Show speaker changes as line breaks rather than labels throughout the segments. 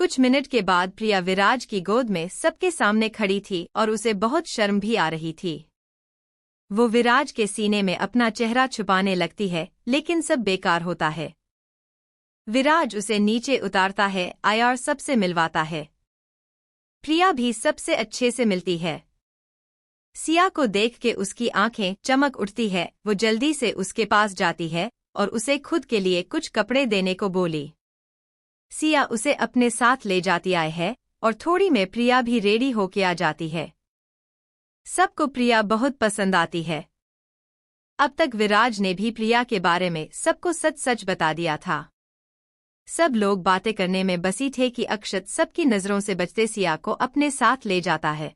कुछ मिनट के बाद प्रिया विराज की गोद में सबके सामने खड़ी थी और उसे बहुत शर्म भी आ रही थी। वो विराज के सीने में अपना चेहरा छुपाने लगती है, लेकिन सब बेकार होता है। विराज उसे नीचे उतारता है, आयार सबसे मिलवाता है। प्रिया भी सबसे अच्छे से मिलती है। सिया को देख के उसकी आंखें चमक उठती है। वो जल्दी से उसके पास जाती है और उसे खुद के लिए कुछ कपड़े देने को बोली। सिया उसे अपने साथ ले जाती है और थोड़ी में प्रिया भी रेडी होके आ जाती है। सबको प्रिया बहुत पसंद आती है। अब तक विराज ने भी प्रिया के बारे में सबको सच सच बता दिया था। सब लोग बातें करने में बसी थे कि अक्षत सबकी नजरों से बचते सिया को अपने साथ ले जाता है।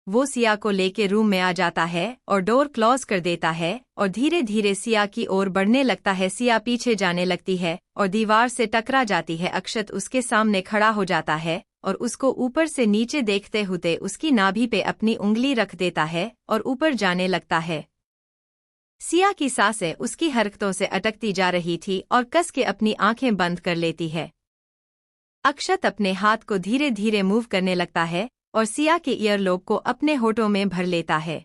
वो सिया को लेके रूम में आ जाता है और डोर क्लोज कर देता है और धीरे धीरे सिया की ओर बढ़ने लगता है। सिया पीछे जाने लगती है और दीवार से टकरा जाती है। अक्षत उसके सामने खड़ा हो जाता है और उसको ऊपर से नीचे देखते हुए उसकी नाभि पे अपनी उंगली रख देता है और ऊपर जाने लगता है। सिया की सांसें उसकी हरकतों से अटकती जा रही थी और कस के अपनी आंखें बंद कर लेती है। अक्षत अपने हाथ को धीरे धीरे मूव करने लगता है और सिया के ईयरलोब को अपने होठों में भर लेता है।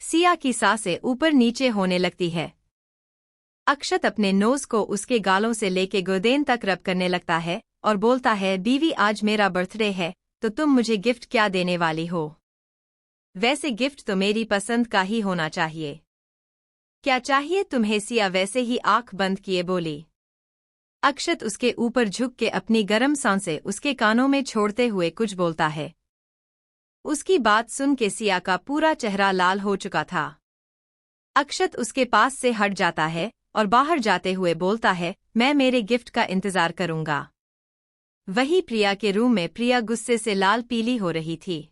सिया की सांसें ऊपर नीचे होने लगती है। अक्षत अपने नोज को उसके गालों से लेके गोदेन तक रब करने लगता है और बोलता है, बीवी आज मेरा बर्थडे है तो तुम मुझे गिफ्ट क्या देने वाली हो? वैसे गिफ्ट तो मेरी पसंद का ही होना चाहिए। क्या चाहिए तुम्हें? सिया वैसे ही आंख बंद किए बोली। अक्षत उसके ऊपर झुक के अपनी गर्म सांसें उसके कानों में छोड़ते हुए कुछ बोलता है। उसकी बात सुन के सिया का पूरा चेहरा लाल हो चुका था। अक्षत उसके पास से हट जाता है और बाहर जाते हुए बोलता है, मैं मेरे गिफ्ट का इंतजार करूंगा। वही प्रिया के रूम में प्रिया गुस्से से लाल पीली हो रही थी।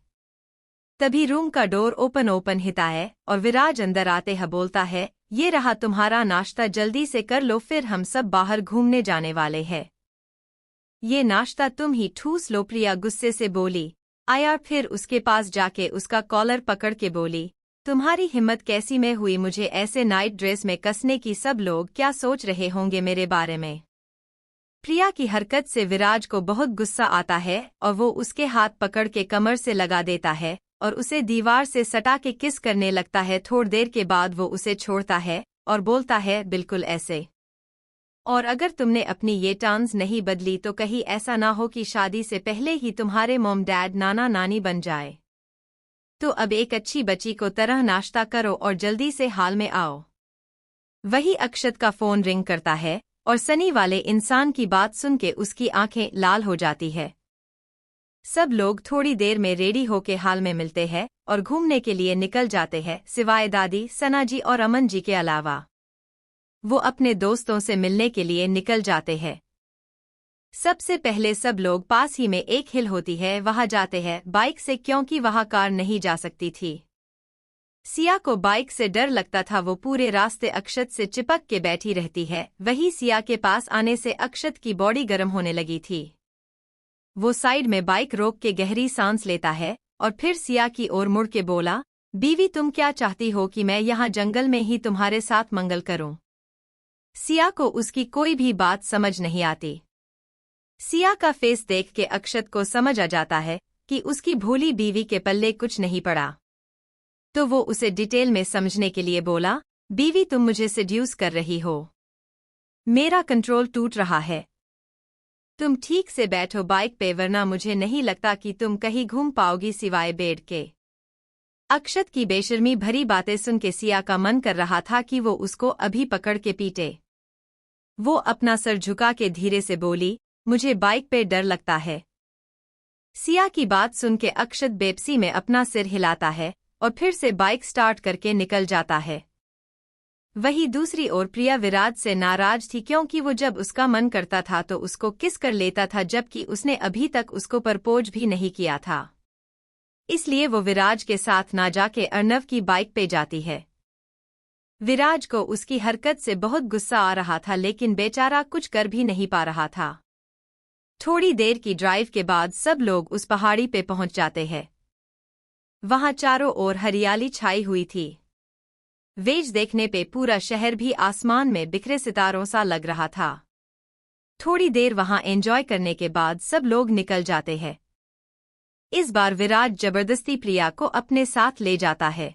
तभी रूम का डोर ओपन हिता है और विराज अंदर आते ही बोलता है, ये रहा तुम्हारा नाश्ता, जल्दी से कर लो फिर हम सब बाहर घूमने जाने वाले हैं। ये नाश्ता तुम ही ठूस लो, प्रिया गुस्से से बोली। आया फिर उसके पास जाके उसका कॉलर पकड़ के बोली, तुम्हारी हिम्मत कैसी में हुई मुझे ऐसे नाइट ड्रेस में कसने की? सब लोग क्या सोच रहे होंगे मेरे बारे में? प्रिया की हरकत से विराज को बहुत गुस्सा आता है और वो उसके हाथ पकड़ के कमर से लगा देता है और उसे दीवार से सटा के किस करने लगता है। थोड़ी देर के बाद वो उसे छोड़ता है और बोलता है, बिल्कुल ऐसे। और अगर तुमने अपनी ये टर्न्स नहीं बदली तो कहीं ऐसा ना हो कि शादी से पहले ही तुम्हारे मॉम डैड नाना नानी बन जाए। तो अब एक अच्छी बच्ची को तरह नाश्ता करो और जल्दी से हाल में आओ। वही अक्षत का फोन रिंग करता है और सनी वाले इंसान की बात सुन के उसकी आंखें लाल हो जाती है। सब लोग थोड़ी देर में रेडी होके हाल में मिलते हैं और घूमने के लिए निकल जाते हैं, सिवाय दादी, सना जी और अमन जी के अलावा। वो अपने दोस्तों से मिलने के लिए निकल जाते हैं। सबसे पहले सब लोग पास ही में एक हिल होती है, वहां जाते हैं बाइक से, क्योंकि वहां कार नहीं जा सकती थी। सिया को बाइक से डर लगता था। वो पूरे रास्ते अक्षत से चिपक के बैठी रहती है। वही सिया के पास आने से अक्षत की बॉडी गर्म होने लगी थी। वो साइड में बाइक रोक के गहरी सांस लेता है और फिर सिया की ओर मुड़ के बोला, बीवी तुम क्या चाहती हो कि मैं यहाँ जंगल में ही तुम्हारे साथ मंगल करूं? सिया को उसकी कोई भी बात समझ नहीं आती। सिया का फेस देख के अक्षत को समझ आ जाता है कि उसकी भोली बीवी के पल्ले कुछ नहीं पड़ा। तो वो उसे डिटेल में समझने के लिए बोला, बीवी तुम मुझे सेड्यूस कर रही हो, मेरा कंट्रोल टूट रहा है। तुम ठीक से बैठो बाइक पे, वरना मुझे नहीं लगता कि तुम कहीं घूम पाओगी सिवाय बेड के। अक्षत की बेशर्मी भरी बातें सुन के सिया का मन कर रहा था कि वो उसको अभी पकड़ के पीटे। वो अपना सर झुका के धीरे से बोली, मुझे बाइक पे डर लगता है। सिया की बात सुन के अक्षत बेबसी में अपना सिर हिलाता है और फिर से बाइक स्टार्ट करके निकल जाता है। वही दूसरी ओर प्रिया विराज से नाराज थी, क्योंकि वो जब उसका मन करता था तो उसको किस कर लेता था, जबकि उसने अभी तक उसको प्रपोज भी नहीं किया था। इसलिए वो विराज के साथ ना जाके अर्नव की बाइक पे जाती है। विराज को उसकी हरकत से बहुत गुस्सा आ रहा था, लेकिन बेचारा कुछ कर भी नहीं पा रहा था। थोड़ी देर की ड्राइव के बाद सब लोग उस पहाड़ी पे पहुंच जाते हैं। वहां चारों ओर हरियाली छाई हुई थी। वेज देखने पे पूरा शहर भी आसमान में बिखरे सितारों सा लग रहा था। थोड़ी देर वहां एंजॉय करने के बाद सब लोग निकल जाते हैं। इस बार विराज जबरदस्ती प्रिया को अपने साथ ले जाता है।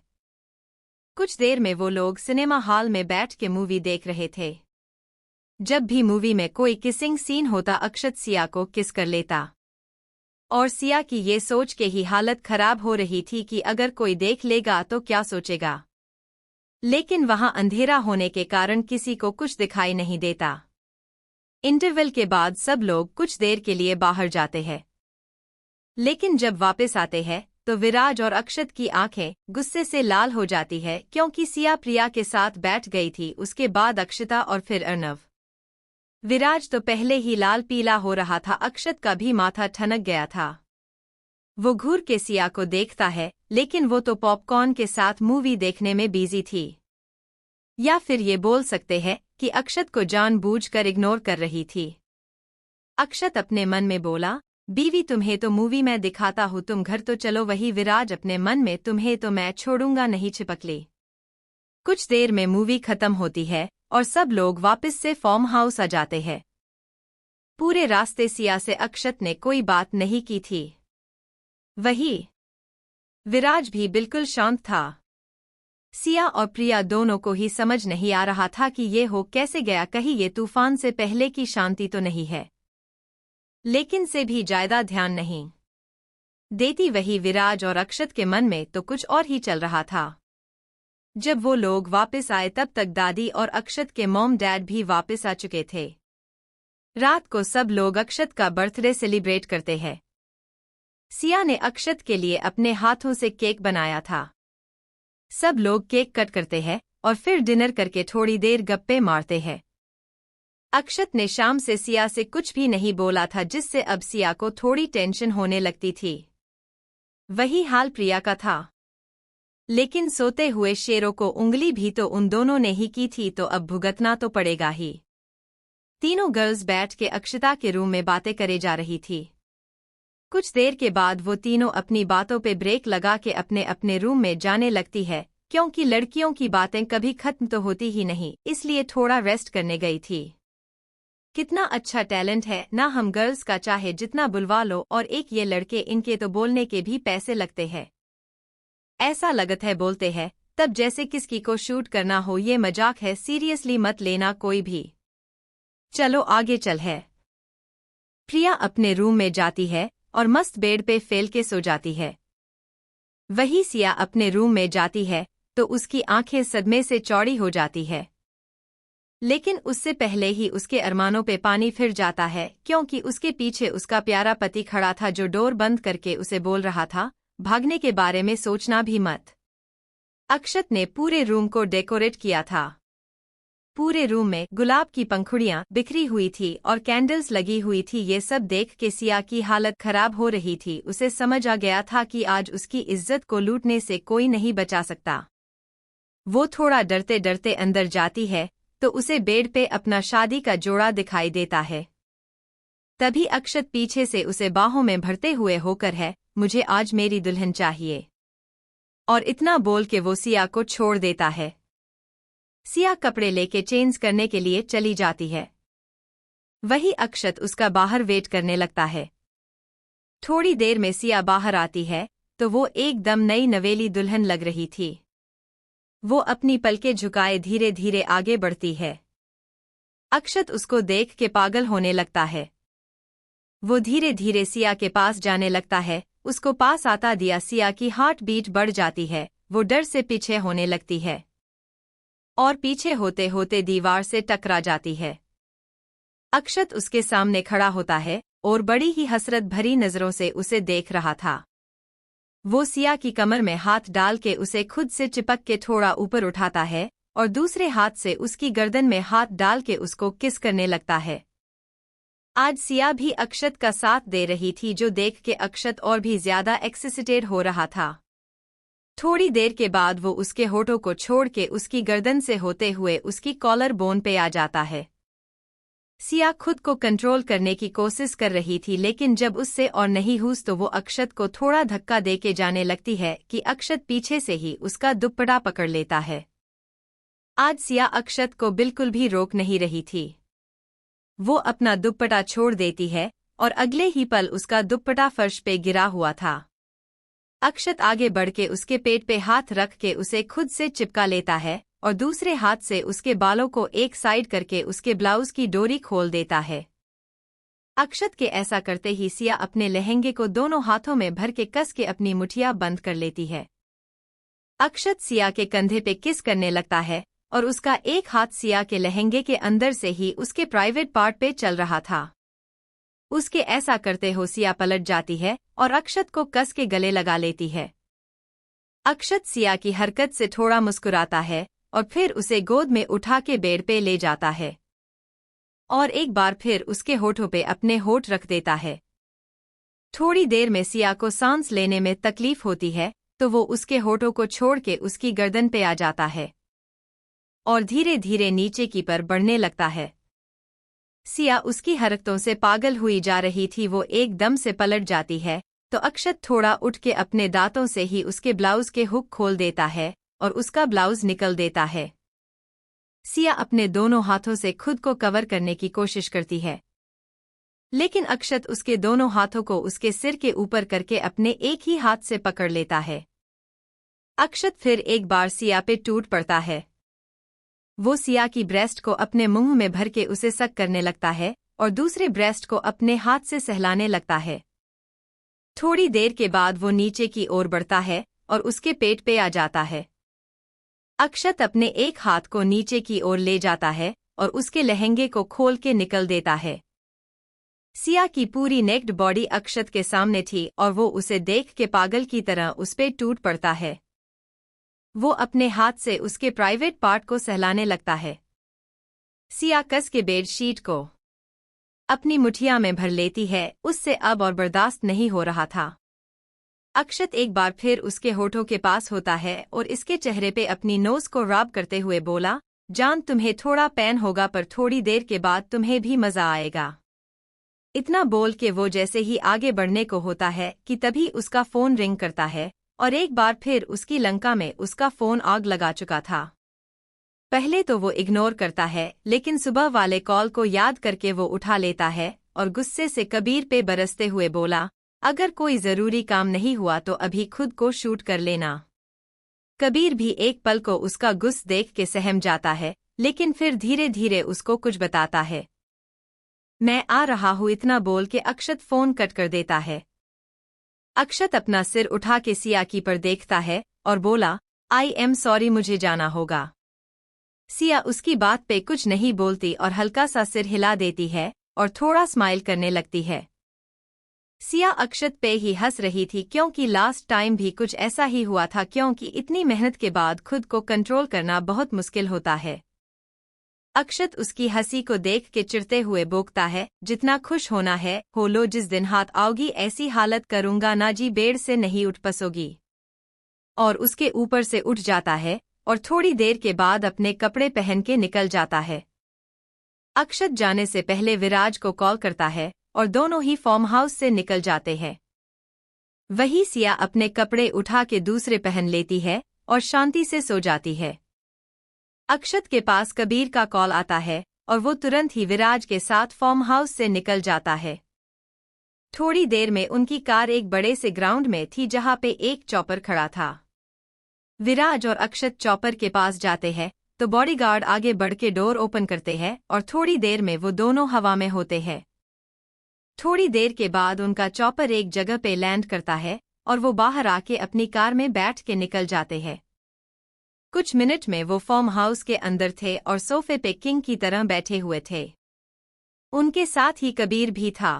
कुछ देर में वो लोग सिनेमा हॉल में बैठ के मूवी देख रहे थे। जब भी मूवी में कोई किसिंग सीन होता अक्षत सिया को किस कर लेता, और सिया की ये सोच के ही हालत खराब हो रही थी कि अगर कोई देख लेगा तो क्या सोचेगा। लेकिन वहां अंधेरा होने के कारण किसी को कुछ दिखाई नहीं देता। इंटरवल के बाद सब लोग कुछ देर के लिए बाहर जाते हैं, लेकिन जब वापस आते हैं तो विराज और अक्षत की आंखें गुस्से से लाल हो जाती है क्योंकि सिया प्रिया के साथ बैठ गई थी, उसके बाद अक्षता और फिर अर्नव। विराज तो पहले ही लाल पीला हो रहा था, अक्षत का भी माथा ठनक गया था। वो घूर के सिया को देखता है, लेकिन वो तो पॉपकॉर्न के साथ मूवी देखने में बिजी थी। या फिर ये बोल सकते हैं कि अक्षत को जानबूझकर इग्नोर कर रही थी। अक्षत अपने मन में बोला, बीवी तुम्हें तो मूवी में दिखाता हूँ, तुम घर तो चलो। वही विराज अपने मन में, तुम्हें तो मैं छोड़ूंगा नहीं, चिपक ली। कुछ देर में मूवी खत्म होती है और सब लोग वापस से फार्म हाउस आ जाते हैं। पूरे रास्ते सिया से अक्षत ने कोई बात नहीं की थी। वही विराज भी बिल्कुल शांत था। सिया और प्रिया दोनों को ही समझ नहीं आ रहा था कि ये हो कैसे गया, कहीं ये तूफान से पहले की शांति तो नहीं है। लेकिन से भी ज्यादा ध्यान नहीं देती वही विराज और अक्षत के मन में तो कुछ और ही चल रहा था। जब वो लोग वापस आए तब तक दादी और अक्षत के मॉम डैड भी वापस आ चुके थे। रात को सब लोग अक्षत का बर्थडे सेलिब्रेट करते हैं। सिया ने अक्षत के लिए अपने हाथों से केक बनाया था। सब लोग केक कट करते हैं और फिर डिनर करके थोड़ी देर गप्पे मारते हैं। अक्षत ने शाम से सिया से कुछ भी नहीं बोला था, जिससे अब सिया को थोड़ी टेंशन होने लगती थी। वही हाल प्रिया का था, लेकिन सोते हुए शेरों को उंगली भी तो उन दोनों ने ही की थी, तो अब भुगतना तो पड़ेगा ही। तीनों गर्ल्स बैठ के अक्षता के रूम में बातें करे जा रही थी। कुछ देर के बाद वो तीनों अपनी बातों पे ब्रेक लगा के अपने अपने रूम में जाने लगती है, क्योंकि लड़कियों की बातें कभी खत्म तो होती ही नहीं, इसलिए थोड़ा रेस्ट करने गई थी। कितना अच्छा टैलेंट है ना हम गर्ल्स का, चाहे जितना बुलवा लो, और एक ये लड़के, इनके तो बोलने के भी पैसे लगते हैं। ऐसा लगत है बोलते हैं तब जैसे किसकी को शूट करना हो, ये मजाक है, सीरियसली मत लेना कोई भी। चलो आगे चल है। प्रिया अपने रूम में जाती है और मस्त बेड पे फेल के सो जाती है। वही सिया अपने रूम में जाती है तो उसकी आंखें सदमे से चौड़ी हो जाती है। लेकिन उससे पहले ही उसके अरमानों पे पानी फिर जाता है, क्योंकि उसके पीछे उसका प्यारा पति खड़ा था जो डोर बंद करके उसे बोल रहा था, भागने के बारे में सोचना भी मत। अक्षत ने पूरे रूम को डेकोरेट किया था। पूरे रूम में गुलाब की पंखुड़ियां बिखरी हुई थी और कैंडल्स लगी हुई थी। ये सब देख के सिया की हालत खराब हो रही थी। उसे समझ आ गया था कि आज उसकी इज्जत को लूटने से कोई नहीं बचा सकता। वो थोड़ा डरते डरते अंदर जाती है तो उसे बेड पे अपना शादी का जोड़ा दिखाई देता है। तभी अक्षत पीछे से उसे बाहों में भरते हुए होकर है, मुझे आज मेरी दुल्हन चाहिए, और इतना बोल के वो सिया को छोड़ देता है। सिया कपड़े लेके चेंज करने के लिए चली जाती है। वही अक्षत उसका बाहर वेट करने लगता है। थोड़ी देर में सिया बाहर आती है तो वो एकदम नई नवेली दुल्हन लग रही थी। वो अपनी पलकें झुकाए धीरे धीरे आगे बढ़ती है। अक्षत उसको देख के पागल होने लगता है। वो धीरे धीरे सिया के पास जाने लगता है। उसको पास आता दिया सिया की हार्ट बीट बढ़ जाती है। वो डर से पीछे होने लगती है और पीछे होते होते दीवार से टकरा जाती है। अक्षत उसके सामने खड़ा होता है और बड़ी ही हसरत भरी नजरों से उसे देख रहा था। वो सिया की कमर में हाथ डाल के उसे खुद से चिपक के थोड़ा ऊपर उठाता है और दूसरे हाथ से उसकी गर्दन में हाथ डाल के उसको किस करने लगता है। आज सिया भी अक्षत का साथ दे रही थी, जो देख के अक्षत और भी ज्यादा एक्साइटेड हो रहा था। थोड़ी देर के बाद वो उसके होठों को छोड़ के उसकी गर्दन से होते हुए उसकी कॉलर बोन पे आ जाता है। सिया खुद को कंट्रोल करने की कोशिश कर रही थी, लेकिन जब उससे और नहीं हुई तो वो अक्षत को थोड़ा धक्का दे के जाने लगती है कि अक्षत पीछे से ही उसका दुपट्टा पकड़ लेता है। आज सिया अक्षत को बिल्कुल भी रोक नहीं रही थी। वो अपना दुपट्टा छोड़ देती है और अगले ही पल उसका दुपट्टा फर्श पे गिरा हुआ था। अक्षत आगे बढ़ के उसके पेट पे हाथ रख के उसे खुद से चिपका लेता है और दूसरे हाथ से उसके बालों को एक साइड करके उसके ब्लाउज की डोरी खोल देता है। अक्षत के ऐसा करते ही सिया अपने लहंगे को दोनों हाथों में भर के कस के अपनी मुठिया बंद कर लेती है। अक्षत सिया के कंधे पे किस करने लगता है और उसका एक हाथ सिया के लहंगे के अंदर से ही उसके प्राइवेट पार्ट पे चल रहा था। उसके ऐसा करते हो सिया पलट जाती है और अक्षत को कस के गले लगा लेती है। अक्षत सिया की हरकत से थोड़ा मुस्कुराता है और फिर उसे गोद में उठा के बेड पे ले जाता है और एक बार फिर उसके होठों पे अपने होठ रख देता है। थोड़ी देर में सिया को सांस लेने में तकलीफ होती है तो वो उसके होठों को छोड़ के उसकी गर्दन पे आ जाता है और धीरे धीरे नीचे की पर बढ़ने लगता है। सिया उसकी हरकतों से पागल हुई जा रही थी। वो एकदम से पलट जाती है तो अक्षत थोड़ा उठ के अपने दांतों से ही उसके ब्लाउज के हुक खोल देता है और उसका ब्लाउज निकल देता है। सिया अपने दोनों हाथों से खुद को कवर करने की कोशिश करती है, लेकिन अक्षत उसके दोनों हाथों को उसके सिर के ऊपर करके अपने एक ही हाथ से पकड़ लेता है। अक्षत फिर एक बार सिया पे टूट पड़ता है। वो सिया की ब्रेस्ट को अपने मुंह में भर के उसे सक करने लगता है और दूसरे ब्रेस्ट को अपने हाथ से सहलाने लगता है। थोड़ी देर के बाद वो नीचे की ओर बढ़ता है और उसके पेट पे आ जाता है। अक्षत अपने एक हाथ को नीचे की ओर ले जाता है और उसके लहंगे को खोल के निकल देता है। सिया की पूरी नेक्ड बॉडी अक्षत के सामने थी और वो उसे देख के पागल की तरह उस पे टूट पड़ता है। वो अपने हाथ से उसके प्राइवेट पार्ट को सहलाने लगता है। सिया कस के बेड शीट को अपनी मुठिया में भर लेती है। उससे अब और बर्दाश्त नहीं हो रहा था। अक्षत एक बार फिर उसके होठों के पास होता है और इसके चेहरे पे अपनी नोज को रब करते हुए बोला, जान तुम्हें थोड़ा पेन होगा पर थोड़ी देर के बाद तुम्हें भी मजा आएगा। इतना बोल के वो जैसे ही आगे बढ़ने को होता है कि तभी उसका फोन रिंग करता है और एक बार फिर उसकी लंका में उसका फोन आग लगा चुका था। पहले तो वो इग्नोर करता है, लेकिन सुबह वाले कॉल को याद करके वो उठा लेता है और गुस्से से कबीर पे बरसते हुए बोला, अगर कोई जरूरी काम नहीं हुआ तो अभी खुद को शूट कर लेना। कबीर भी एक पल को उसका गुस्सा देख के सहम जाता है, लेकिन फिर धीरे धीरे उसको कुछ बताता है। मैं आ रहा हूँ इतना बोल के अक्षत फोन कट कर देता है। अक्षत अपना सिर उठा के सिया की पर देखता है और बोला, आई एम सॉरी मुझे जाना होगा। सिया उसकी बात पे कुछ नहीं बोलती और हल्का सा सिर हिला देती है और थोड़ा स्माइल करने लगती है। सिया अक्षत पे ही हंस रही थी क्योंकि लास्ट टाइम भी कुछ ऐसा ही हुआ था, क्योंकि इतनी मेहनत के बाद खुद को कंट्रोल करना बहुत मुश्किल होता है। अक्षत उसकी हंसी को देख के चिढ़ते हुए बोकता है, जितना खुश होना है हो लो, जिस दिन हाथ आओगी ऐसी हालत करूंगा ना जी बेड से नहीं उठ पसोगी। और उसके ऊपर से उठ जाता है और थोड़ी देर के बाद अपने कपड़े पहन के निकल जाता है। अक्षत जाने से पहले विराज को कॉल करता है और दोनों ही फार्म हाउस से निकल जाते हैं। वही सिया अपने कपड़े उठा के दूसरे पहन लेती है और शांति से सो जाती है। अक्षत के पास कबीर का कॉल आता है और वो तुरंत ही विराज के साथ फार्म हाउस से निकल जाता है। थोड़ी देर में उनकी कार एक बड़े से ग्राउंड में थी जहां पे एक चॉपर खड़ा था। विराज और अक्षत चॉपर के पास जाते हैं तो बॉडीगार्ड आगे बढ़ के डोर ओपन करते हैं और थोड़ी देर में वो दोनों हवा में होते हैं। थोड़ी देर के बाद उनका चॉपर एक जगह पे लैंड करता है और वो बाहर आके अपनी कार में बैठ के निकल जाते हैं। कुछ मिनट में वो फार्म हाउस के अंदर थे और सोफे पे किंग की तरह बैठे हुए थे। उनके साथ ही कबीर भी था।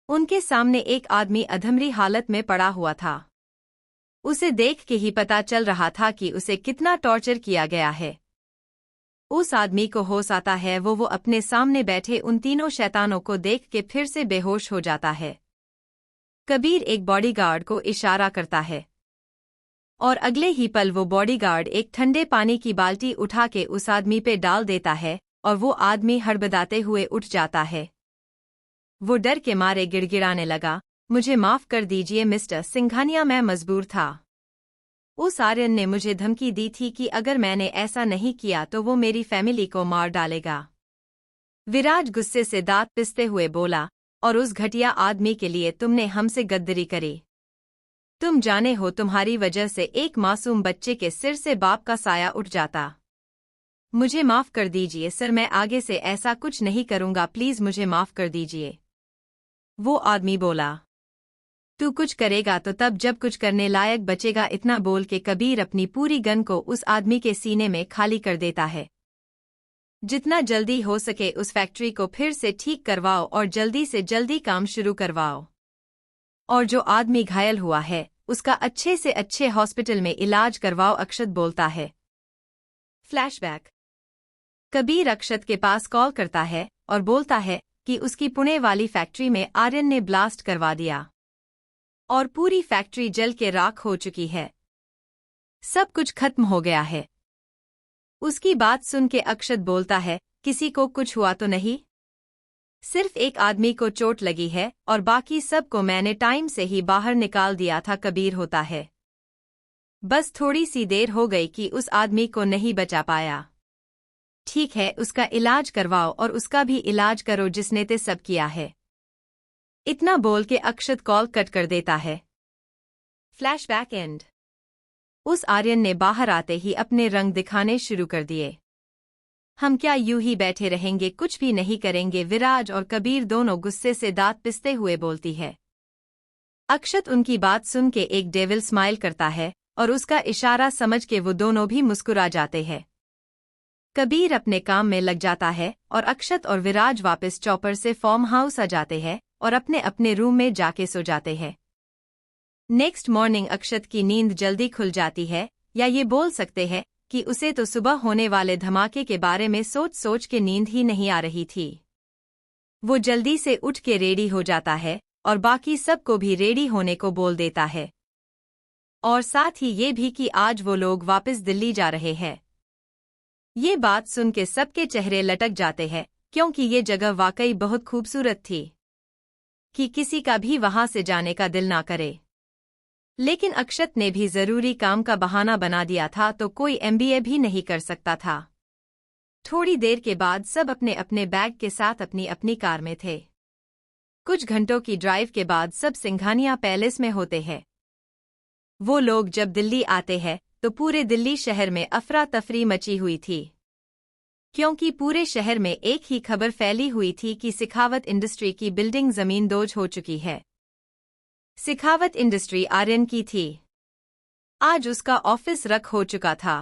उनके सामने एक आदमी अधमरी हालत में पड़ा हुआ था। उसे देख के ही पता चल रहा था कि उसे कितना टॉर्चर किया गया है। उस आदमी को होश आता है, वो अपने सामने बैठे उन तीनों शैतानों को देख के फिर से बेहोश हो जाता है। कबीर एक बॉडीगार्ड को इशारा करता है और अगले ही पल वो बॉडीगार्ड एक ठंडे पानी की बाल्टी उठा के उस आदमी पे डाल देता है और वो आदमी हड़बड़ाते हुए उठ जाता है। वो डर के मारे गिड़गिड़ाने लगा, मुझे माफ कर दीजिए मिस्टर सिंघानिया, मैं मजबूर था। उस आर्यन ने मुझे धमकी दी थी कि अगर मैंने ऐसा नहीं किया तो वो मेरी फैमिली को मार डालेगा। विराज गुस्से से दांत पिसते हुए बोला, और उस घटिया आदमी के लिए तुमने हमसे गद्दारी करी। तुम जाने हो तुम्हारी वजह से एक मासूम बच्चे के सिर से बाप का साया उठ जाता। मुझे माफ कर दीजिए सर, मैं आगे से ऐसा कुछ नहीं करूंगा, प्लीज मुझे माफ कर दीजिए। वो आदमी बोला, तू कुछ करेगा तो तब जब कुछ करने लायक बचेगा। इतना बोल के कबीर अपनी पूरी गन को उस आदमी के सीने में खाली कर देता है। जितना जल्दी हो सके उस फैक्ट्री को फिर से ठीक करवाओ और जल्दी से जल्दी काम शुरू करवाओ। और जो आदमी घायल हुआ है उसका अच्छे से अच्छे हॉस्पिटल में इलाज करवाओ, अक्षत बोलता है। फ्लैशबैक। कबीर अक्षत के पास कॉल करता है और बोलता है कि उसकी पुणे वाली फैक्ट्री में आर्यन ने ब्लास्ट करवा दिया और पूरी फैक्ट्री जल के राख हो चुकी है। सब कुछ खत्म हो गया है। उसकी बात सुन के अक्षत बोलता है, किसी को कुछ हुआ तो नहीं? सिर्फ एक आदमी को चोट लगी है और बाकी सबको मैंने टाइम से ही बाहर निकाल दिया था, कबीर होता है। बस थोड़ी सी देर हो गई कि उस आदमी को नहीं बचा पाया। ठीक है, उसका इलाज करवाओ और उसका भी इलाज करो जिसने ते सब किया है। इतना बोल के अक्षत कॉल कट कर देता है। Flashback and. उस आर्यन ने बाहर आते ही अपने रंग दिखाने शुरू कर दिए। हम क्या यूं ही बैठे रहेंगे, कुछ भी नहीं करेंगे? विराज और कबीर दोनों गुस्से से दांत पिसते हुए बोलती है। अक्षत उनकी बात सुन के एक डेविल स्माइल करता है और उसका इशारा समझ के वो दोनों भी मुस्कुरा जाते हैं। कबीर अपने काम में लग जाता है और अक्षत और विराज वापस चौपर से फार्म हाउस आ जाते हैं और अपने अपने रूम में जाके सो जाते हैं। नेक्स्ट मॉर्निंग अक्षत की नींद जल्दी खुल जाती है, या ये बोल सकते हैं कि उसे तो सुबह होने वाले धमाके के बारे में सोच सोच के नींद ही नहीं आ रही थी। वो जल्दी से उठ के रेडी हो जाता है और बाकी सबको भी रेडी होने को बोल देता है, और साथ ही ये भी कि आज वो लोग वापस दिल्ली जा रहे हैं। ये बात सुन के सबके चेहरे लटक जाते हैं, क्योंकि ये जगह वाकई बहुत खूबसूरत थी कि किसी का भी वहां से जाने का दिल ना करे। लेकिन अक्षत ने भी जरूरी काम का बहाना बना दिया था, तो कोई एमबीए भी नहीं कर सकता था। थोड़ी देर के बाद सब अपने अपने बैग के साथ अपनी अपनी कार में थे। कुछ घंटों की ड्राइव के बाद सब सिंघानिया पैलेस में होते हैं। वो लोग जब दिल्ली आते हैं तो पूरे दिल्ली शहर में अफरा तफरी मची हुई थी, क्योंकि पूरे शहर में एक ही खबर फैली हुई थी कि सिखावत इंडस्ट्री की बिल्डिंग जमींदोज हो चुकी है। सिखावत इंडस्ट्री आर्यन की थी। आज उसका ऑफिस रख हो चुका था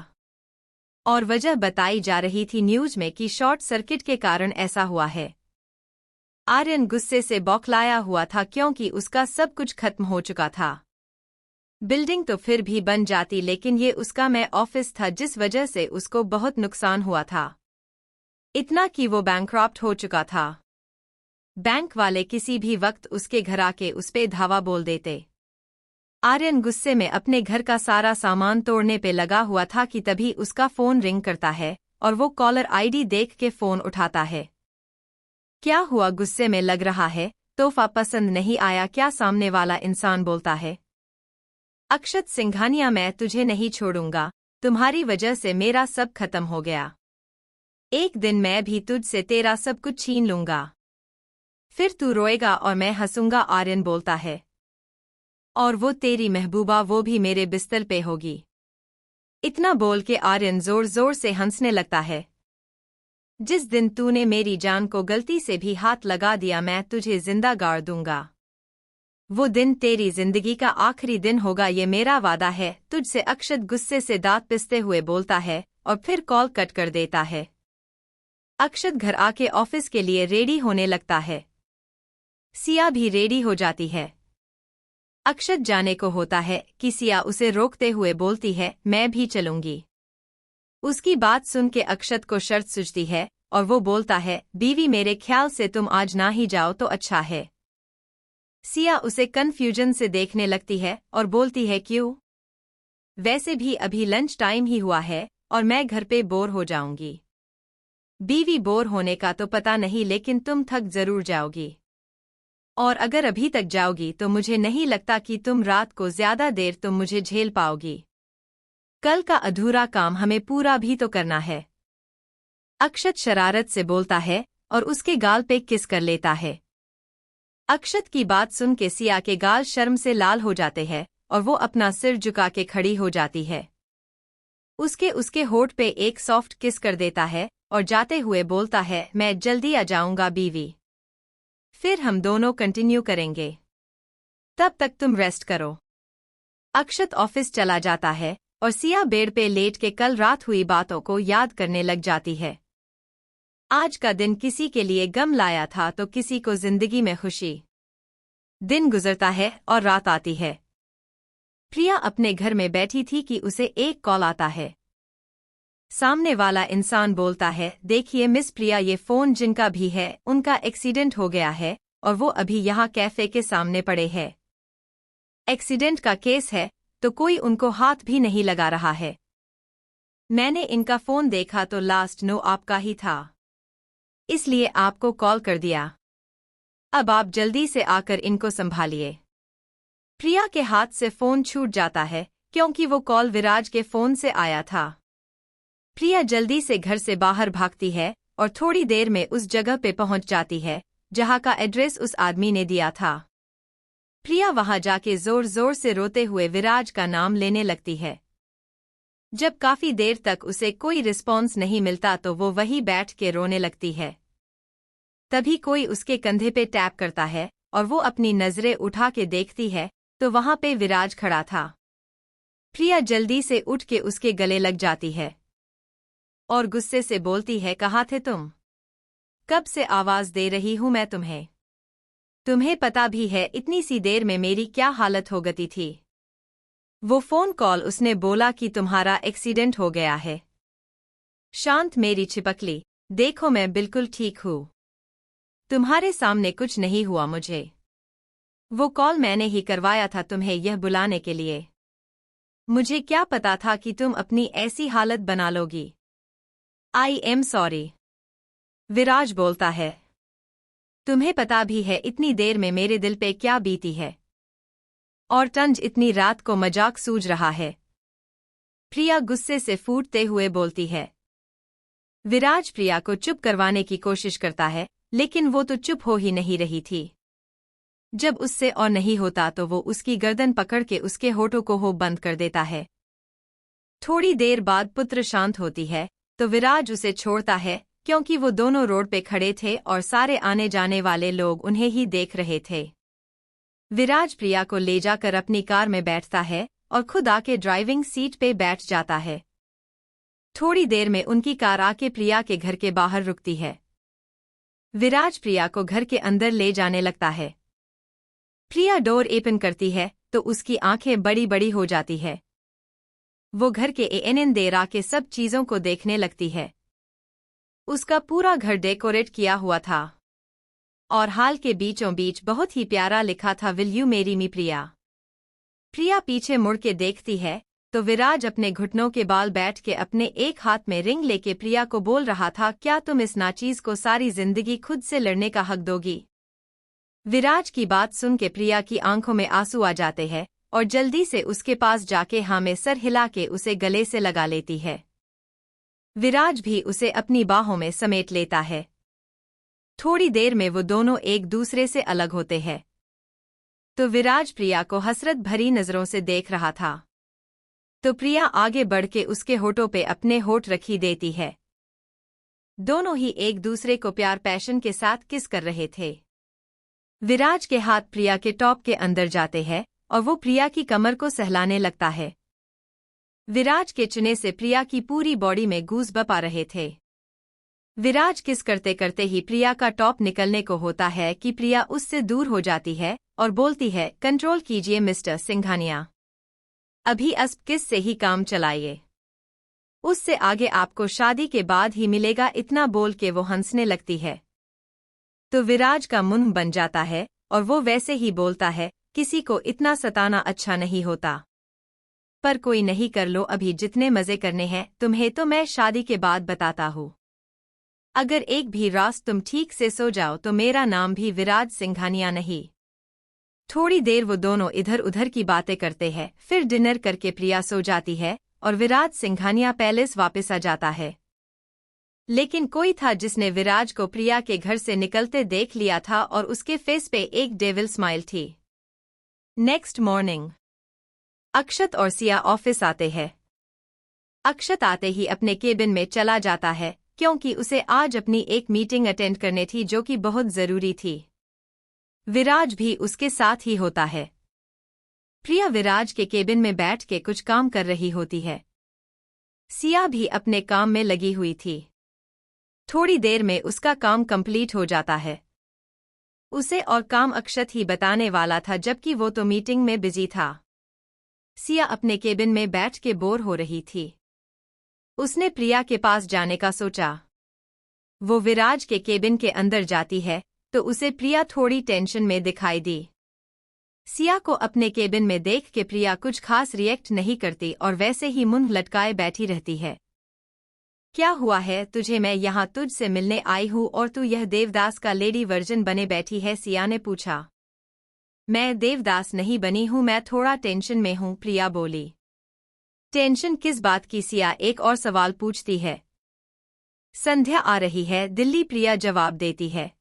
और वजह बताई जा रही थी न्यूज में कि शॉर्ट सर्किट के कारण ऐसा हुआ है। आर्यन गुस्से से बौखलाया हुआ था, क्योंकि उसका सब कुछ खत्म हो चुका था। बिल्डिंग तो फिर भी बन जाती, लेकिन ये उसका मैं ऑफिस था जिस वजह से उसको बहुत नुकसान हुआ था। इतना कि वो बैंकक्रप्ट हो चुका था। बैंक वाले किसी भी वक्त उसके घर आके उस पे धावा बोल देते। आर्यन गुस्से में अपने घर का सारा सामान तोड़ने पे लगा हुआ था कि तभी उसका फोन रिंग करता है और वो कॉलर आईडी देख के फोन उठाता है। क्या हुआ? गुस्से में लग रहा है? तोहफा पसंद नहीं आया क्या? सामने वाला इंसान बोलता है। अक्षत सिंघानिया, मैं तुझे नहीं छोड़ूंगा, तुम्हारी वजह से मेरा सब खत्म हो गया। एक दिन मैं भी तुझसे तेरा सब कुछ छीन लूंगा, फिर तू रोएगा और मैं हंसूंगा, आर्यन बोलता है। और वो तेरी महबूबा, वो भी मेरे बिस्तर पे होगी। इतना बोल के आर्यन जोर जोर से हंसने लगता है। जिस दिन तूने मेरी जान को गलती से भी हाथ लगा दिया, मैं तुझे जिंदा गाड़ दूंगा। वो दिन तेरी जिंदगी का आखिरी दिन होगा, ये मेरा वादा है तुझसे। अक्षत गुस्से से दांत पिसते हुए बोलता है और फिर कॉल कट कर देता है। अक्षत घर आके ऑफिस के लिए रेडी होने लगता है। सिया भी रेडी हो जाती है। अक्षत जाने को होता है कि सिया उसे रोकते हुए बोलती है, मैं भी चलूंगी। उसकी बात सुन के अक्षत को शर्त सूझती है और वो बोलता है, बीवी मेरे ख्याल से तुम आज ना ही जाओ तो अच्छा है। सिया उसे कन्फ्यूजन से देखने लगती है और बोलती है, क्यों? वैसे भी अभी लंच टाइम ही हुआ है और मैं घर पे बोर हो जाऊंगी। बीवी बोर होने का तो पता नहीं, लेकिन तुम थक जरूर जाओगी, और अगर अभी तक जाओगी तो मुझे नहीं लगता कि तुम रात को ज्यादा देर तुम मुझे झेल पाओगी। कल का अधूरा काम हमें पूरा भी तो करना है। अक्षत शरारत से बोलता है और उसके गाल पे किस कर लेता है। अक्षत की बात सुन के सिया के गाल शर्म से लाल हो जाते हैं और वो अपना सिर झुका के खड़ी हो जाती है। उसके होठ पे एक सॉफ्ट किस कर देता है और जाते हुए बोलता है, मैं जल्दी आ जाऊंगा बीवी, फिर हम दोनों कंटिन्यू करेंगे, तब तक तुम रेस्ट करो। अक्षत ऑफिस चला जाता है और सिया बेड पे लेट के कल रात हुई बातों को याद करने लग जाती है। आज का दिन किसी के लिए गम लाया था तो किसी को जिंदगी में खुशी। दिन गुजरता है और रात आती है। प्रिया अपने घर में बैठी थी कि उसे एक कॉल आता है। सामने वाला इंसान बोलता है, देखिए मिस प्रिया, ये फोन जिनका भी है उनका एक्सीडेंट हो गया है और वो अभी यहाँ कैफे के सामने पड़े हैं। एक्सीडेंट का केस है तो कोई उनको हाथ भी नहीं लगा रहा है। मैंने इनका फोन देखा तो लास्ट नो आपका ही था, इसलिए आपको कॉल कर दिया। अब आप जल्दी से आकर इनको संभालिए। प्रिया के हाथ से फोन छूट जाता है क्योंकि वो कॉल विराज के फोन से आया था। प्रिया जल्दी से घर से बाहर भागती है और थोड़ी देर में उस जगह पे पहुंच जाती है जहां का एड्रेस उस आदमी ने दिया था। प्रिया वहां जाके जोर जोर से रोते हुए विराज का नाम लेने लगती है। जब काफी देर तक उसे कोई रिस्पॉन्स नहीं मिलता तो वो वहीं बैठ के रोने लगती है। तभी कोई उसके कंधे पे टैप करता है और वो अपनी नजरें उठा के देखती है तो वहां पे विराज खड़ा था। प्रिया जल्दी से उठ के उसके गले लग जाती है और गुस्से से बोलती है, कहाँ थे तुम? कब से आवाज दे रही हूं मैं तुम्हें। तुम्हें पता भी है इतनी सी देर में मेरी क्या हालत हो गई थी। वो फोन कॉल उसने बोला कि तुम्हारा एक्सीडेंट हो गया है। शांत मेरी छिपकली, देखो मैं बिल्कुल ठीक हूँ। तुम्हारे सामने कुछ नहीं हुआ मुझे। वो कॉल मैंने ही करवाया था तुम्हें यह बुलाने के लिए। मुझे क्या पता था कि तुम अपनी ऐसी हालत बना लोगी। I am sorry. विराज बोलता है, तुम्हें पता भी है इतनी देर में मेरे दिल पे क्या बीती है। और तंज इतनी रात को मजाक सूझ रहा है। प्रिया गुस्से से फूटते हुए बोलती है। विराज प्रिया को चुप करवाने की कोशिश करता है लेकिन वो तो चुप हो ही नहीं रही थी। जब उससे और नहीं होता तो वो उसकी गर्दन पकड़ के उसके होठों को हो बंद कर देता है। थोड़ी देर बाद पुत्र शांत होती है तो विराज उसे छोड़ता है क्योंकि वो दोनों रोड पे खड़े थे और सारे आने जाने वाले लोग उन्हें ही देख रहे थे। विराज प्रिया को ले जाकर अपनी कार में बैठता है और खुद आके ड्राइविंग सीट पे बैठ जाता है। थोड़ी देर में उनकी कार आके प्रिया के घर के बाहर रुकती है। विराज प्रिया को घर के अंदर ले जाने लगता है। प्रिया डोर ओपन करती है तो उसकी आंखें बड़ी बड़ी हो जाती है। वो घर के एनदेरा के सब चीजों को देखने लगती है। उसका पूरा घर डेकोरेट किया हुआ था और हाल के बीचों बीच बहुत ही प्यारा लिखा था, विल यू मैरी मी प्रिया। प्रिया पीछे मुड़ के देखती है तो विराज अपने घुटनों के बाल बैठ के अपने एक हाथ में रिंग लेके प्रिया को बोल रहा था, क्या तुम इस नाचीज को सारी जिंदगी खुद से लड़ने का हक दोगी? विराज की बात सुन के प्रिया की आंखों में आंसू आ जाते हैं और जल्दी से उसके पास जाके हाँ में सर हिला के उसे गले से लगा लेती है। विराज भी उसे अपनी बाहों में समेट लेता है। थोड़ी देर में वो दोनों एक दूसरे से अलग होते हैं तो विराज प्रिया को हसरत भरी नजरों से देख रहा था तो प्रिया आगे बढ़ के उसके होठों पे अपने होठ रखी देती है। दोनों ही एक दूसरे को प्यार पैशन के साथ किस कर रहे थे। विराज के हाथ प्रिया के टॉप के अंदर जाते हैं और वो प्रिया की कमर को सहलाने लगता है। विराज के चुने से प्रिया की पूरी बॉडी में गूज़बम्प आ रहे थे। विराज किस करते करते ही प्रिया का टॉप निकलने को होता है कि प्रिया उससे दूर हो जाती है और बोलती है, कंट्रोल कीजिए मिस्टर सिंघानिया, अभी अस किस से ही काम चलाइए, उससे आगे आपको शादी के बाद ही मिलेगा। इतना बोल के वो हंसने लगती है तो विराज का मुंह बन जाता है और वो वैसे ही बोलता है, किसी को इतना सताना अच्छा नहीं होता, पर कोई नहीं, कर लो अभी जितने मजे करने हैं तुम्हें तो मैं शादी के बाद बताता हूँ। अगर एक भी रात तुम ठीक से सो जाओ तो मेरा नाम भी विराज सिंघानिया नहीं। थोड़ी देर वो दोनों इधर उधर की बातें करते हैं, फिर डिनर करके प्रिया सो जाती है और विराज सिंघानिया पैलेस वापस आ जाता है। लेकिन कोई था जिसने विराज को प्रिया के घर से निकलते देख लिया था और उसके फेस पे एक डेविल स्माइल थी। नेक्स्ट मॉर्निंग अक्षत और सिया ऑफिस आते हैं। अक्षत आते ही अपने केबिन में चला जाता है क्योंकि उसे आज अपनी एक मीटिंग अटेंड करनी थी जो कि बहुत जरूरी थी। विराज भी उसके साथ ही होता है। प्रिया विराज के केबिन में बैठ के कुछ काम कर रही होती है। सिया भी अपने काम में लगी हुई थी। थोड़ी देर में उसका काम कंप्लीट हो जाता है। उसे और काम अक्षत ही बताने वाला था जबकि वो तो मीटिंग में बिजी था। सिया अपने केबिन में बैठ के बोर हो रही थी। उसने प्रिया के पास जाने का सोचा। वो विराज के केबिन के अंदर जाती है तो उसे प्रिया थोड़ी टेंशन में दिखाई दी। सिया को अपने केबिन में देख के प्रिया कुछ खास रिएक्ट नहीं करती और वैसे ही मुंह लटकाए बैठी रहती है। क्या हुआ है तुझे? मैं यहाँ तुझसे मिलने आई हूँ और तू यह देवदास का लेडी वर्जन बने बैठी है, सिया ने पूछा। मैं देवदास नहीं बनी हूँ, मैं थोड़ा टेंशन में हूँ, प्रिया बोली। टेंशन किस बात की? सिया एक और सवाल पूछती है। संध्या आ रही है, दिल्ली प्रिया जवाब देती है।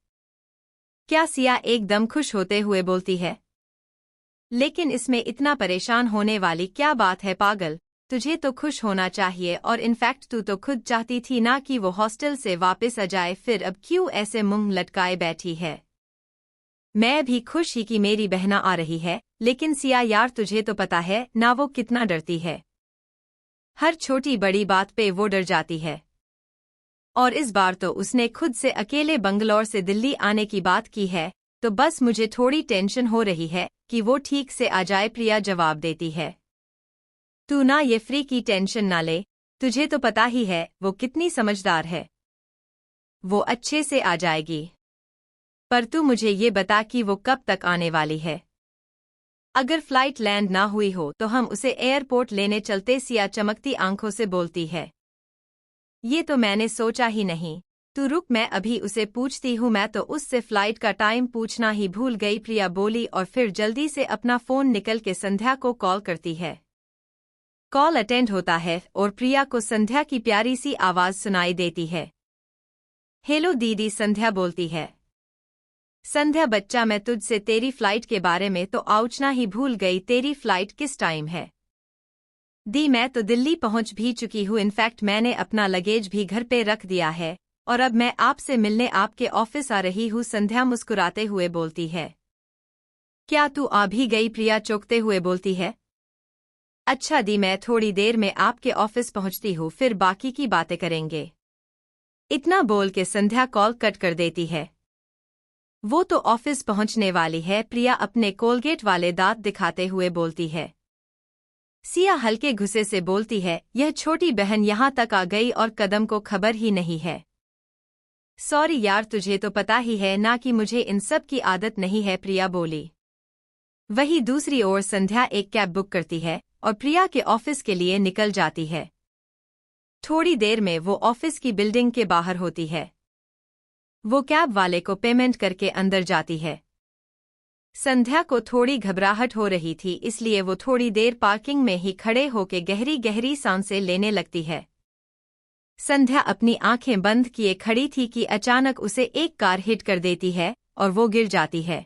क्या? सिया एकदम खुश होते हुए बोलती है। लेकिन इसमें इतना परेशान होने वाली क्या बात है पागल? तुझे तो खुश होना चाहिए और इनफैक्ट तू तो खुद चाहती थी ना कि वो हॉस्टल से वापस आ जाए, फिर अब क्यों ऐसे मुंह लटकाए बैठी है? मैं भी खुश ही कि मेरी बहना आ रही है, लेकिन सिया यार तुझे तो पता है ना वो कितना डरती है। हर छोटी बड़ी बात पे वो डर जाती है। और इस बार तो उसने खुद से अकेले बंगलौर से दिल्ली आने की बात की है, तो बस मुझे थोड़ी टेंशन हो रही है कि वो ठीक से आ जाए, प्रिया जवाब देती है। तू ना ये फ्री की टेंशन ना ले, तुझे तो पता ही है वो कितनी समझदार है। वो अच्छे से आ जाएगी। पर तू मुझे ये बता कि वो कब तक आने वाली है? अगर फ्लाइट लैंड ना हुई हो तो हम उसे एयरपोर्ट लेने चलते, सिया चमकती आंखों से बोलती है। ये तो मैंने सोचा ही नहीं। तू रुक, मैं अभी उसे पूछती हूँ। मैं तो उससे फ्लाइट का टाइम पूछना ही भूल गई, प्रिया बोली और फिर जल्दी से अपना फोन निकल के संध्या को कॉल करती है। कॉल अटेंड होता है और प्रिया को संध्या की प्यारी सी आवाज सुनाई देती है। हेलो दीदी, संध्या बोलती है। संध्या बच्चा, मैं तुझसे तेरी फ्लाइट के बारे में तो आउचना ही भूल गई। तेरी फ्लाइट किस टाइम है? दी मैं तो दिल्ली पहुंच भी चुकी हूँ, इनफैक्ट मैंने अपना लगेज भी घर पे रख दिया है और अब मैं आपसे मिलने आपके ऑफिस आ रही हूँ, संध्या मुस्कुराते हुए बोलती है। क्या तू आ भी गई? प्रिया चौंकते हुए बोलती है। अच्छा दी, मैं थोड़ी देर में आपके ऑफिस पहुंचती हूँ, फिर बाकी की बातें करेंगे। इतना बोल के संध्या कॉल कट कर देती है। वो तो ऑफिस पहुंचने वाली है, प्रिया अपने कोलगेट वाले दांत दिखाते हुए बोलती है। सिया हल्के गुस्से से बोलती है, यह छोटी बहन यहाँ तक आ गई और कदम को खबर ही नहीं है। सॉरी यार, तुझे तो पता ही है ना कि मुझे इन सब की आदत नहीं है, प्रिया बोली। वहीं दूसरी ओर संध्या एक कैब बुक करती है और प्रिया के ऑफिस के लिए निकल जाती है। थोड़ी देर में वो ऑफिस की बिल्डिंग के बाहर होती है। वो कैब वाले को पेमेंट करके अंदर जाती है। संध्या को थोड़ी घबराहट हो रही थी, इसलिए वो थोड़ी देर पार्किंग में ही खड़े होके गहरी गहरी सांसें लेने लगती है। संध्या अपनी आंखें बंद किए खड़ी थी कि अचानक उसे एक कार हिट कर देती है और वो गिर जाती है।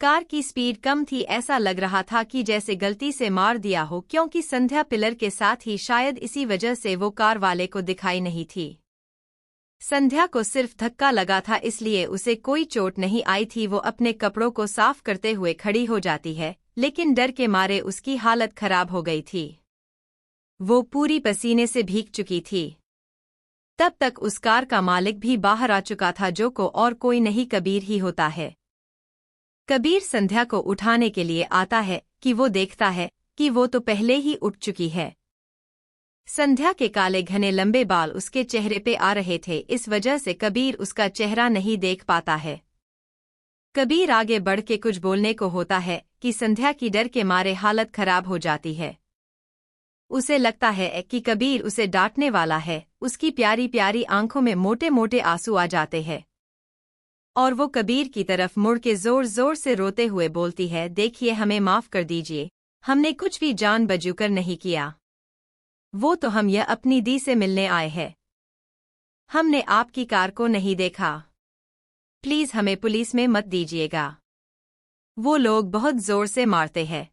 कार की स्पीड कम थी, ऐसा लग रहा था कि जैसे गलती से मार दिया हो, क्योंकि संध्या पिलर के साथ ही शायद इसी वजह से वो कार वाले को दिखाई नहीं थी। संध्या को सिर्फ धक्का लगा था, इसलिए उसे कोई चोट नहीं आई थी। वो अपने कपड़ों को साफ करते हुए खड़ी हो जाती है, लेकिन डर के मारे उसकी हालत खराब हो गई थी। वो पूरी पसीने से भीग चुकी थी। तब तक उस कार का मालिक भी बाहर आ चुका था, जो को और कोई नहीं कबीर ही होता है। कबीर संध्या को उठाने के लिए आता है कि वो देखता है कि वो तो पहले ही उठ चुकी है। संध्या के काले घने लंबे बाल उसके चेहरे पे आ रहे थे, इस वजह से कबीर उसका चेहरा नहीं देख पाता है। कबीर आगे बढ़ के कुछ बोलने को होता है कि संध्या की डर के मारे हालत खराब हो जाती है। उसे लगता है कि कबीर उसे डांटने वाला है। उसकी प्यारी प्यारी आंखों में मोटे मोटे आंसू आ जाते हैं और वो कबीर की तरफ मुड़ के जोर जोर से रोते हुए बोलती है, देखिए हमें माफ कर दीजिए, हमने कुछ भी जान बूझकर नहीं किया। वो तो हम यह अपनी दी से मिलने आए हैं। हमने आपकी कार को नहीं देखा। प्लीज हमें पुलिस में मत दीजिएगा। वो लोग बहुत जोर से मारते हैं।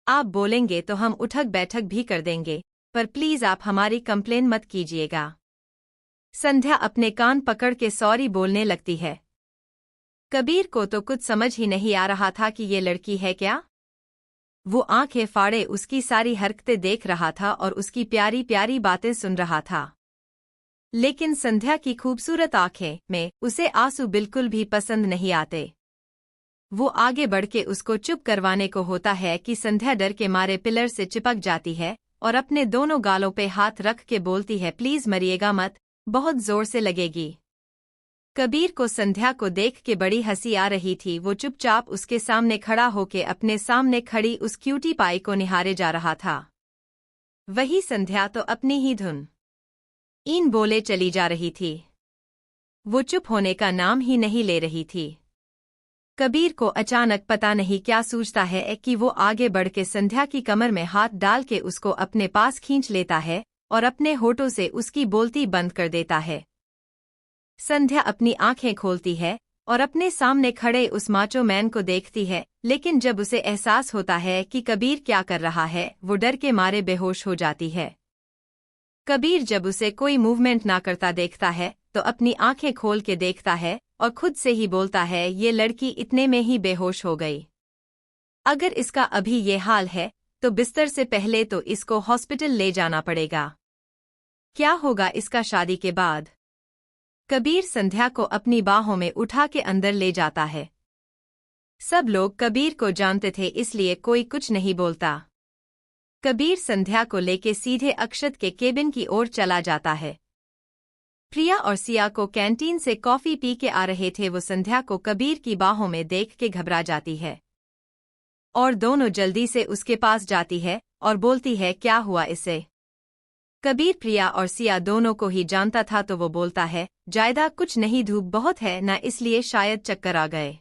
आप बोलेंगे तो हम उठक बैठक भी कर देंगे, पर प्लीज आप हमारी कंप्लेन मत कीजिएगा। संध्या अपने कान पकड़ के सॉरी बोलने लगती है। कबीर को तो कुछ समझ ही नहीं आ रहा था कि ये लड़की है क्या। वो आंखें फाड़े उसकी सारी हरकतें देख रहा था और उसकी प्यारी प्यारी बातें सुन रहा था। लेकिन संध्या की खूबसूरत आंखें में उसे आंसू बिल्कुल भी पसंद नहीं आते। वो आगे बढ़ के उसको चुप करवाने को होता है कि संध्या डर के मारे पिलर से चिपक जाती है और अपने दोनों गालों पे हाथ रख के बोलती है, प्लीज मरिएगा मत, बहुत जोर से लगेगी। कबीर को संध्या को देख के बड़ी हंसी आ रही थी। वो चुपचाप उसके सामने खड़ा होके अपने सामने खड़ी उस क्यूटी पाई को निहारे जा रहा था। वही संध्या तो अपनी ही धुन इन बोले चली जा रही थी। वो चुप होने का नाम ही नहीं ले रही थी। कबीर को अचानक पता नहीं क्या सूझता है कि वो आगे बढ़ के संध्या की कमर में हाथ डाल के उसको अपने पास खींच लेता है और अपने होठों से उसकी बोलती बंद कर देता है। संध्या अपनी आंखें खोलती है और अपने सामने खड़े उस माचो मैन को देखती है, लेकिन जब उसे एहसास होता है कि कबीर क्या कर रहा है, वो डर के मारे बेहोश हो जाती है। कबीर जब उसे कोई मूवमेंट ना करता देखता है तो अपनी आंखें खोल के देखता है और खुद से ही बोलता है, ये लड़की इतने में ही बेहोश हो गई। अगर इसका अभी ये हाल है तो बिस्तर से पहले तो इसको हॉस्पिटल ले जाना पड़ेगा। क्या होगा इसका शादी के बाद। कबीर संध्या को अपनी बाहों में उठा के अंदर ले जाता है। सब लोग कबीर को जानते थे, इसलिए कोई कुछ नहीं बोलता। कबीर संध्या को लेके सीधे अक्षत के केबिन की ओर चला जाता है। प्रिया और सिया को कैंटीन से कॉफी पी के आ रहे थे। वो संध्या को कबीर की बाहों में देख के घबरा जाती है और दोनों जल्दी से उसके पास जाती है और बोलती है, क्या हुआ इसे। कबीर प्रिया और सिया दोनों को ही जानता था तो वो बोलता है, जायदा कुछ नहीं, धूप बहुत है ना, इसलिए शायद चक्कर आ गए।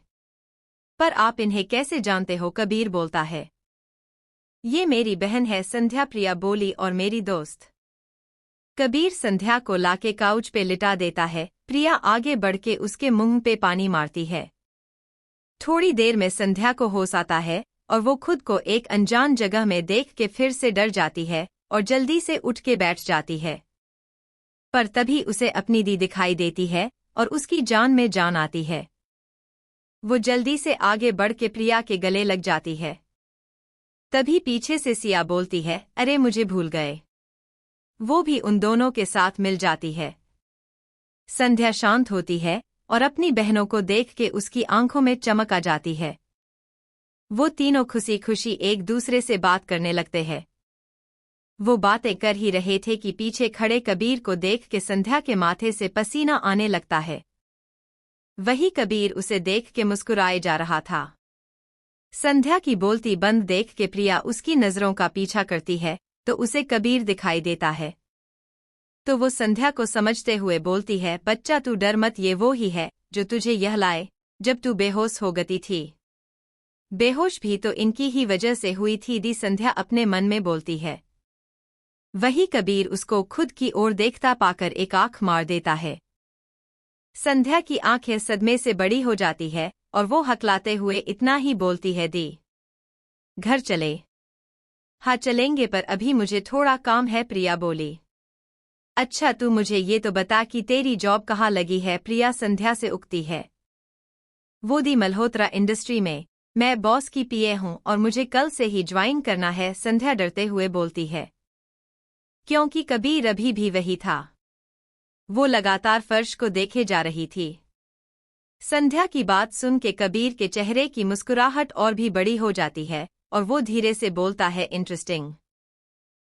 पर आप इन्हें कैसे जानते हो। कबीर बोलता है, ये मेरी बहन है संध्या, प्रिया बोली, और मेरी दोस्त। कबीर संध्या को लाके काउच पे लिटा देता है। प्रिया आगे बढ़ के उसके मुंह पे पानी मारती है। थोड़ी देर में संध्या को होश आता है और वो खुद को एक अनजान जगह में देख के फिर से डर जाती है और जल्दी से उठ के बैठ जाती है। पर तभी उसे अपनी दी दिखाई देती है और उसकी जान में जान आती है। वो जल्दी से आगे बढ़ के प्रिया के गले लग जाती है। तभी पीछे से सिया बोलती है, अरे मुझे भूल गए। वो भी उन दोनों के साथ मिल जाती है। संध्या शांत होती है और अपनी बहनों को देख के उसकी आंखों में चमक आ जाती है। वो तीनों खुशी खुशी एक दूसरे से बात करने लगते हैं। वो बातें कर ही रहे थे कि पीछे खड़े कबीर को देख के संध्या के माथे से पसीना आने लगता है। वही कबीर उसे देख के मुस्कुराए जा रहा था। संध्या की बोलती बंद देख के प्रिया उसकी नजरों का पीछा करती है तो उसे कबीर दिखाई देता है। तो वो संध्या को समझते हुए बोलती है, बच्चा तू डर मत, ये वो ही है जो तुझे यह लाए जब तू बेहोश हो गई थी। बेहोश भी तो इनकी ही वजह से हुई थी, दी संध्या अपने मन में बोलती है। वही कबीर उसको खुद की ओर देखता पाकर एक आंख मार देता है। संध्या की आंखें सदमे से बड़ी हो जाती है और वो हकलाते हुए इतना ही बोलती है, दी घर चले। हाँ चलेंगे, पर अभी मुझे थोड़ा काम है, प्रिया बोली। अच्छा तू मुझे ये तो बता कि तेरी जॉब कहाँ लगी है, प्रिया संध्या से उकती है। वो दी मल्होत्रा इंडस्ट्री में, मैं बॉस की पीए हूँ और मुझे कल से ही ज्वाइन करना है, संध्या डरते हुए बोलती है। क्योंकि कबीर अभी भी वही था। वो लगातार फर्श को देखे जा रही थी। संध्या की बात सुन के कबीर के चेहरे की मुस्कुराहट और भी बड़ी हो जाती है और वो धीरे से बोलता है, इंटरेस्टिंग।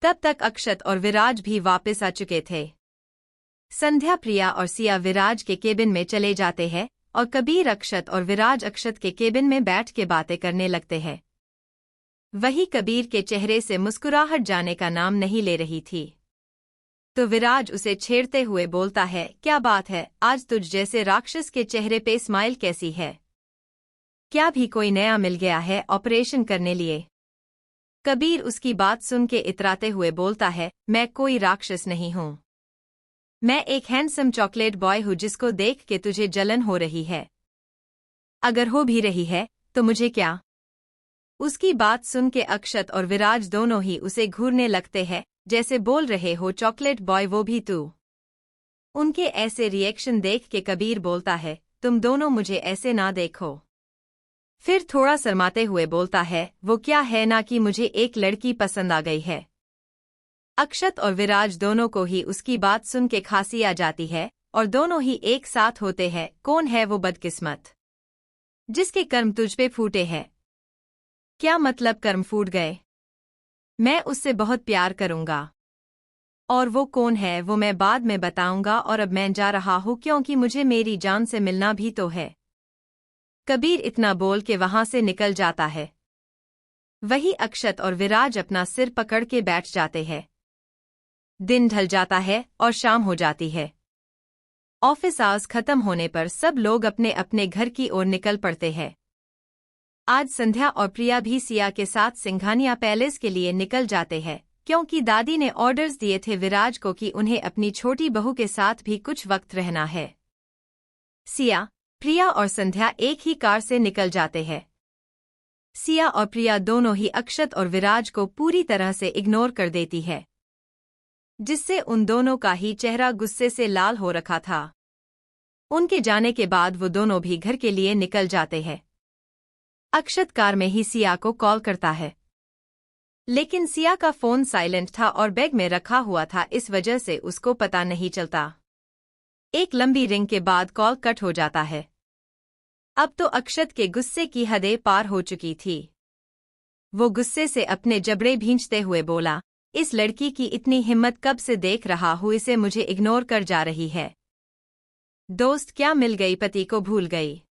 तब तक अक्षत और विराज भी वापस आ चुके थे। संध्या, प्रिया और सिया विराज के केबिन में चले जाते हैं और कबीर अक्षत और विराज अक्षत के केबिन में बैठ के बातें करने लगते हैं। वही कबीर के चेहरे से मुस्कुराहट जाने का नाम नहीं ले रही थी। तो विराज उसे छेड़ते हुए बोलता है, क्या बात है, आज तुझ जैसे राक्षस के चेहरे पे स्माइल कैसी है? क्या भी कोई नया मिल गया है ऑपरेशन करने लिए? कबीर उसकी बात सुन के इतराते हुए बोलता है, मैं कोई राक्षस नहीं हूँ। मैं एक हैंडसम चॉकलेट बॉय हूँ जिसको देख के तुझे जलन हो रही है। अगर हो भी रही है तो मुझे क्या। उसकी बात सुन के अक्षत और विराज दोनों ही उसे घूरने लगते हैं, जैसे बोल रहे हो चॉकलेट बॉय वो भी तू। उनके ऐसे रिएक्शन देख के कबीर बोलता है, तुम दोनों मुझे ऐसे ना देखो। फिर थोड़ा शर्माते हुए बोलता है, वो क्या है ना कि मुझे एक लड़की पसंद आ गई है। अक्षत और विराज दोनों को ही उसकी बात सुन के खांसी आ जाती है और दोनों ही एक साथ होते हैं। कौन है वो बदकिस्मत जिसके कर्म तुझ पे फूटे हैं। क्या मतलब कर्म फूट गए? मैं उससे बहुत प्यार करूंगा। और वो कौन है वो मैं बाद में बताऊंगा, और अब मैं जा रहा हूं क्योंकि मुझे मेरी जान से मिलना भी तो है। कबीर इतना बोल के वहां से निकल जाता है। वही अक्षत और विराज अपना सिर पकड़ के बैठ जाते हैं। दिन ढल जाता है और शाम हो जाती है। ऑफिस आवर्स खत्म होने पर सब लोग अपने अपने घर की ओर निकल पड़ते हैं। आज संध्या और प्रिया भी सिया के साथ सिंघानिया पैलेस के लिए निकल जाते हैं, क्योंकि दादी ने ऑर्डर्स दिए थे विराज को कि उन्हें अपनी छोटी बहू के साथ भी कुछ वक्त रहना है। सिया, प्रिया और संध्या एक ही कार से निकल जाते हैं। सिया और प्रिया दोनों ही अक्षत और विराज को पूरी तरह से इग्नोर कर देती है, जिससे उन दोनों का ही चेहरा गुस्से से लाल हो रखा था। उनके जाने के बाद वो दोनों भी घर के लिए निकल जाते हैं। अक्षत कार में ही सिया को कॉल करता है, लेकिन सिया का फोन साइलेंट था और बैग में रखा हुआ था, इस वजह से उसको पता नहीं चलता। एक लंबी रिंग के बाद कॉल कट हो जाता है। अब तो अक्षत के गुस्से की हदें पार हो चुकी थी। वो गुस्से से अपने जबड़े भींचते हुए बोला, इस लड़की की इतनी हिम्मत कब से देख रहा हूँ, इसे मुझे इग्नोर कर जा रही है। दोस्त क्या मिल गई, पति को भूल गई।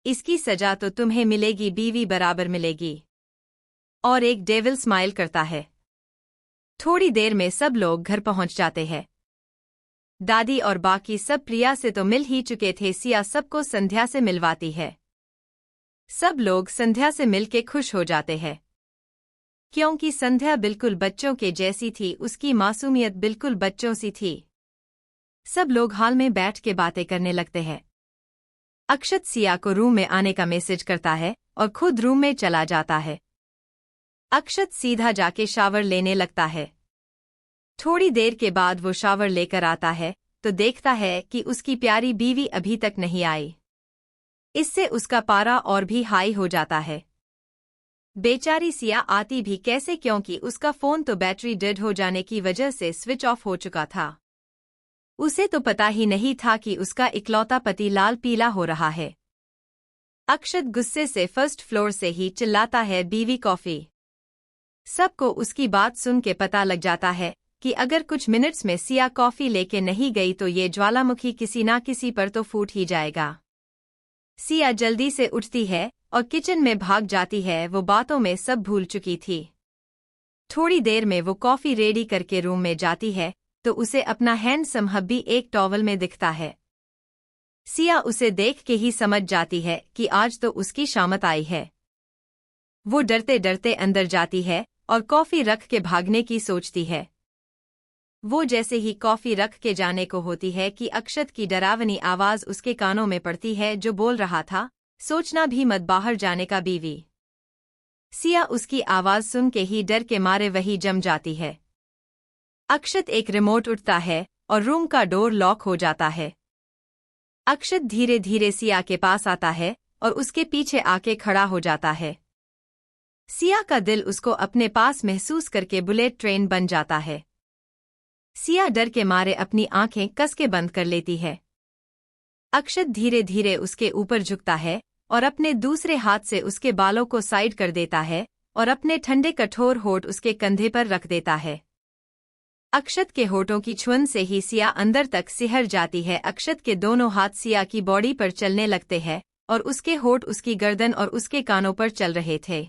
इसकी सजा तो तुम्हें मिलेगी, बीवी बराबर मिलेगी। और एक डेविल स्माइल करता है। थोड़ी देर में सब लोग घर पहुंच जाते हैं। दादी और बाकी सब प्रिया से तो मिल ही चुके थे। सिया सबको संध्या से मिलवाती है। सब लोग संध्या से मिलके खुश हो जाते हैं, क्योंकि संध्या बिल्कुल बच्चों के जैसी थी, उसकी मासूमियत बिल्कुल बच्चों सी थी। सब लोग हॉल में बैठ के बातें करने लगते हैं। अक्षत सिया को रूम में आने का मैसेज करता है और खुद रूम में चला जाता है। अक्षत सीधा जाके शावर लेने लगता है। थोड़ी देर के बाद वो शावर लेकर आता है तो देखता है कि उसकी प्यारी बीवी अभी तक नहीं आई। इससे उसका पारा और भी हाई हो जाता है। बेचारी सिया आती भी कैसे, क्योंकि उसका फोन तो बैटरी डेड हो जाने की वजह से स्विच ऑफ हो चुका था। उसे तो पता ही नहीं था कि उसका इकलौता पति लाल पीला हो रहा है। अक्षत गुस्से से फर्स्ट फ्लोर से ही चिल्लाता है, बीवी कॉफी। सबको उसकी बात सुन के पता लग जाता है कि अगर कुछ मिनट्स में सिया कॉफी लेके नहीं गई तो ये ज्वालामुखी किसी ना किसी पर तो फूट ही जाएगा। सिया जल्दी से उठती है और किचन में भाग जाती है। वो बातों में सब भूल चुकी थी। थोड़ी देर में वो कॉफी रेडी करके रूम में जाती है तो उसे अपना हैंडसम हब्बी एक टॉवल में दिखता है। सिया उसे देख के ही समझ जाती है कि आज तो उसकी शामत आई है। वो डरते डरते अंदर जाती है और कॉफी रख के भागने की सोचती है। वो जैसे ही कॉफी रख के जाने को होती है कि अक्षत की डरावनी आवाज उसके कानों में पड़ती है, जो बोल रहा था, सोचना भी मत बाहर जाने का बीवी। सिया उसकी आवाज सुन के ही डर के मारे वही जम जाती है। अक्षत एक रिमोट उठता है और रूम का डोर लॉक हो जाता है। अक्षत धीरे धीरे सिया के पास आता है और उसके पीछे आके खड़ा हो जाता है। सिया का दिल उसको अपने पास महसूस करके बुलेट ट्रेन बन जाता है। सिया डर के मारे अपनी आंखें कस के बंद कर लेती है। अक्षत धीरे धीरे उसके ऊपर झुकता है और अपने दूसरे हाथ से उसके बालों को साइड कर देता है और अपने ठंडे कठोर होठ उसके कंधे पर रख देता है। अक्षत के होठों की छुअन से ही सिया अंदर तक सिहर जाती है। अक्षत के दोनों हाथ सिया की बॉडी पर चलने लगते हैं और उसके होठ उसकी गर्दन और उसके कानों पर चल रहे थे।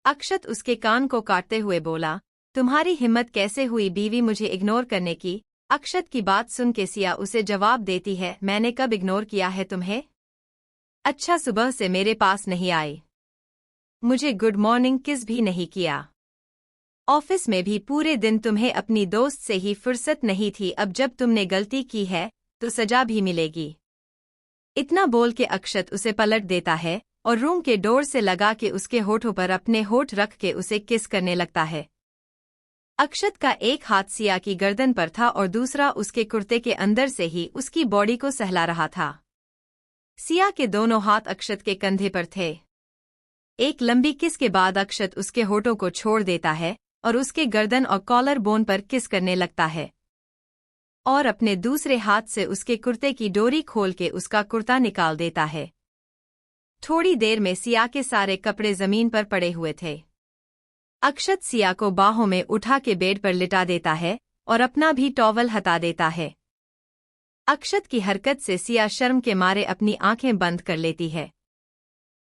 अक्षत उसके कान को काटते हुए बोला, तुम्हारी हिम्मत कैसे हुई बीवी मुझे इग्नोर करने की? अक्षत की बात सुन के सिया उसे जवाब देती है, मैंने कब इग्नोर किया है तुम्हें? अच्छा, सुबह से मेरे पास नहीं आए, मुझे गुड मॉर्निंग किस भी नहीं किया। ऑफिस में भी पूरे दिन तुम्हें अपनी दोस्त से ही फुर्सत नहीं थी, अब जब तुमने गलती की है तो सजा भी मिलेगी। इतना बोल के अक्षत उसे पलट देता है और रूम के डोर से लगा के उसके होठों पर अपने होठ रख के उसे किस करने लगता है। अक्षत का एक हाथ सिया की गर्दन पर था और दूसरा उसके कुर्ते के अंदर से ही उसकी बॉडी को सहला रहा था। सिया के दोनों हाथ अक्षत के कंधे पर थे। एक लंबी किस के बाद अक्षत उसके होठों को छोड़ देता है और उसके गर्दन और कॉलर बोन पर किस करने लगता है और अपने दूसरे हाथ से उसके कुर्ते की डोरी खोल के उसका कुर्ता निकाल देता है। थोड़ी देर में सिया के सारे कपड़े जमीन पर पड़े हुए थे। अक्षत सिया को बाहों में उठा के बेड पर लिटा देता है और अपना भी टॉवल हटा देता है। अक्षत की हरकत से सिया शर्म के मारे अपनी आंखें बंद कर लेती है।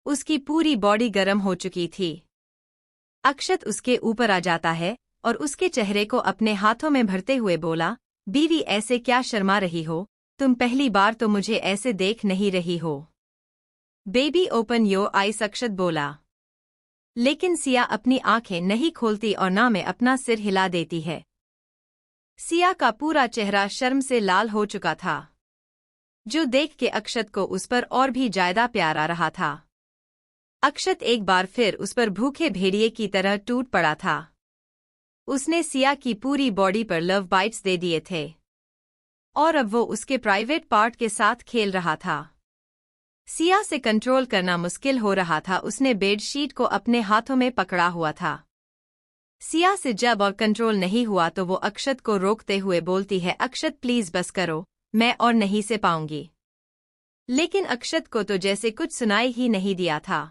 उसकी पूरी बॉडी गर्म हो चुकी थी। अक्षत उसके ऊपर आ जाता है और उसके चेहरे को अपने हाथों में भरते हुए बोला, बीवी ऐसे क्या शर्मा रही हो, तुम पहली बार तो मुझे ऐसे देख नहीं रही हो। बेबी ओपन योर आईज, अक्षत बोला। लेकिन सिया अपनी आंखें नहीं खोलती और ना में अपना सिर हिला देती है। सिया का पूरा चेहरा शर्म से लाल हो चुका था, जो देख के अक्षत को उस पर और भी ज्यादा प्यार आ रहा था। अक्षत एक बार फिर उस पर भूखे भेड़िए की तरह टूट पड़ा था। उसने सिया की पूरी बॉडी पर लव बाइट्स दे दिए थे और अब वो उसके प्राइवेट पार्ट के साथ खेल रहा था। सिया से कंट्रोल करना मुश्किल हो रहा था। उसने बेडशीट को अपने हाथों में पकड़ा हुआ था। सिया से जब और कंट्रोल नहीं हुआ तो वो अक्षत को रोकते हुए बोलती है, अक्षत प्लीज बस करो, मैं और नहीं से पाऊंगी। लेकिन अक्षत को तो जैसे कुछ सुनाई ही नहीं दिया था।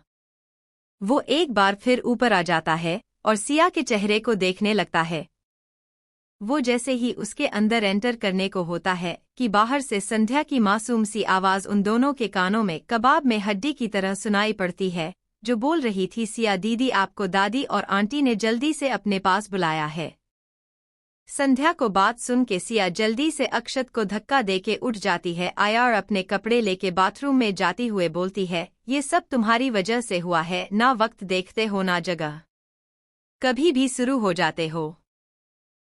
वो एक बार फिर ऊपर आ जाता है और सिया के चेहरे को देखने लगता है। वो जैसे ही उसके अंदर एंटर करने को होता है कि बाहर से संध्या की मासूम सी आवाज उन दोनों के कानों में कबाब में हड्डी की तरह सुनाई पड़ती है, जो बोल रही थी, सिया दीदी आपको दादी और आंटी ने जल्दी से अपने पास बुलाया है। संध्या को बात सुन के सिया जल्दी से अक्षत को धक्का देके उठ जाती है। आया और अपने कपड़े लेके बाथरूम में जाती हुए बोलती है, ये सब तुम्हारी वजह से हुआ है, ना वक्त देखते हो ना जगह, कभी भी शुरू हो जाते हो।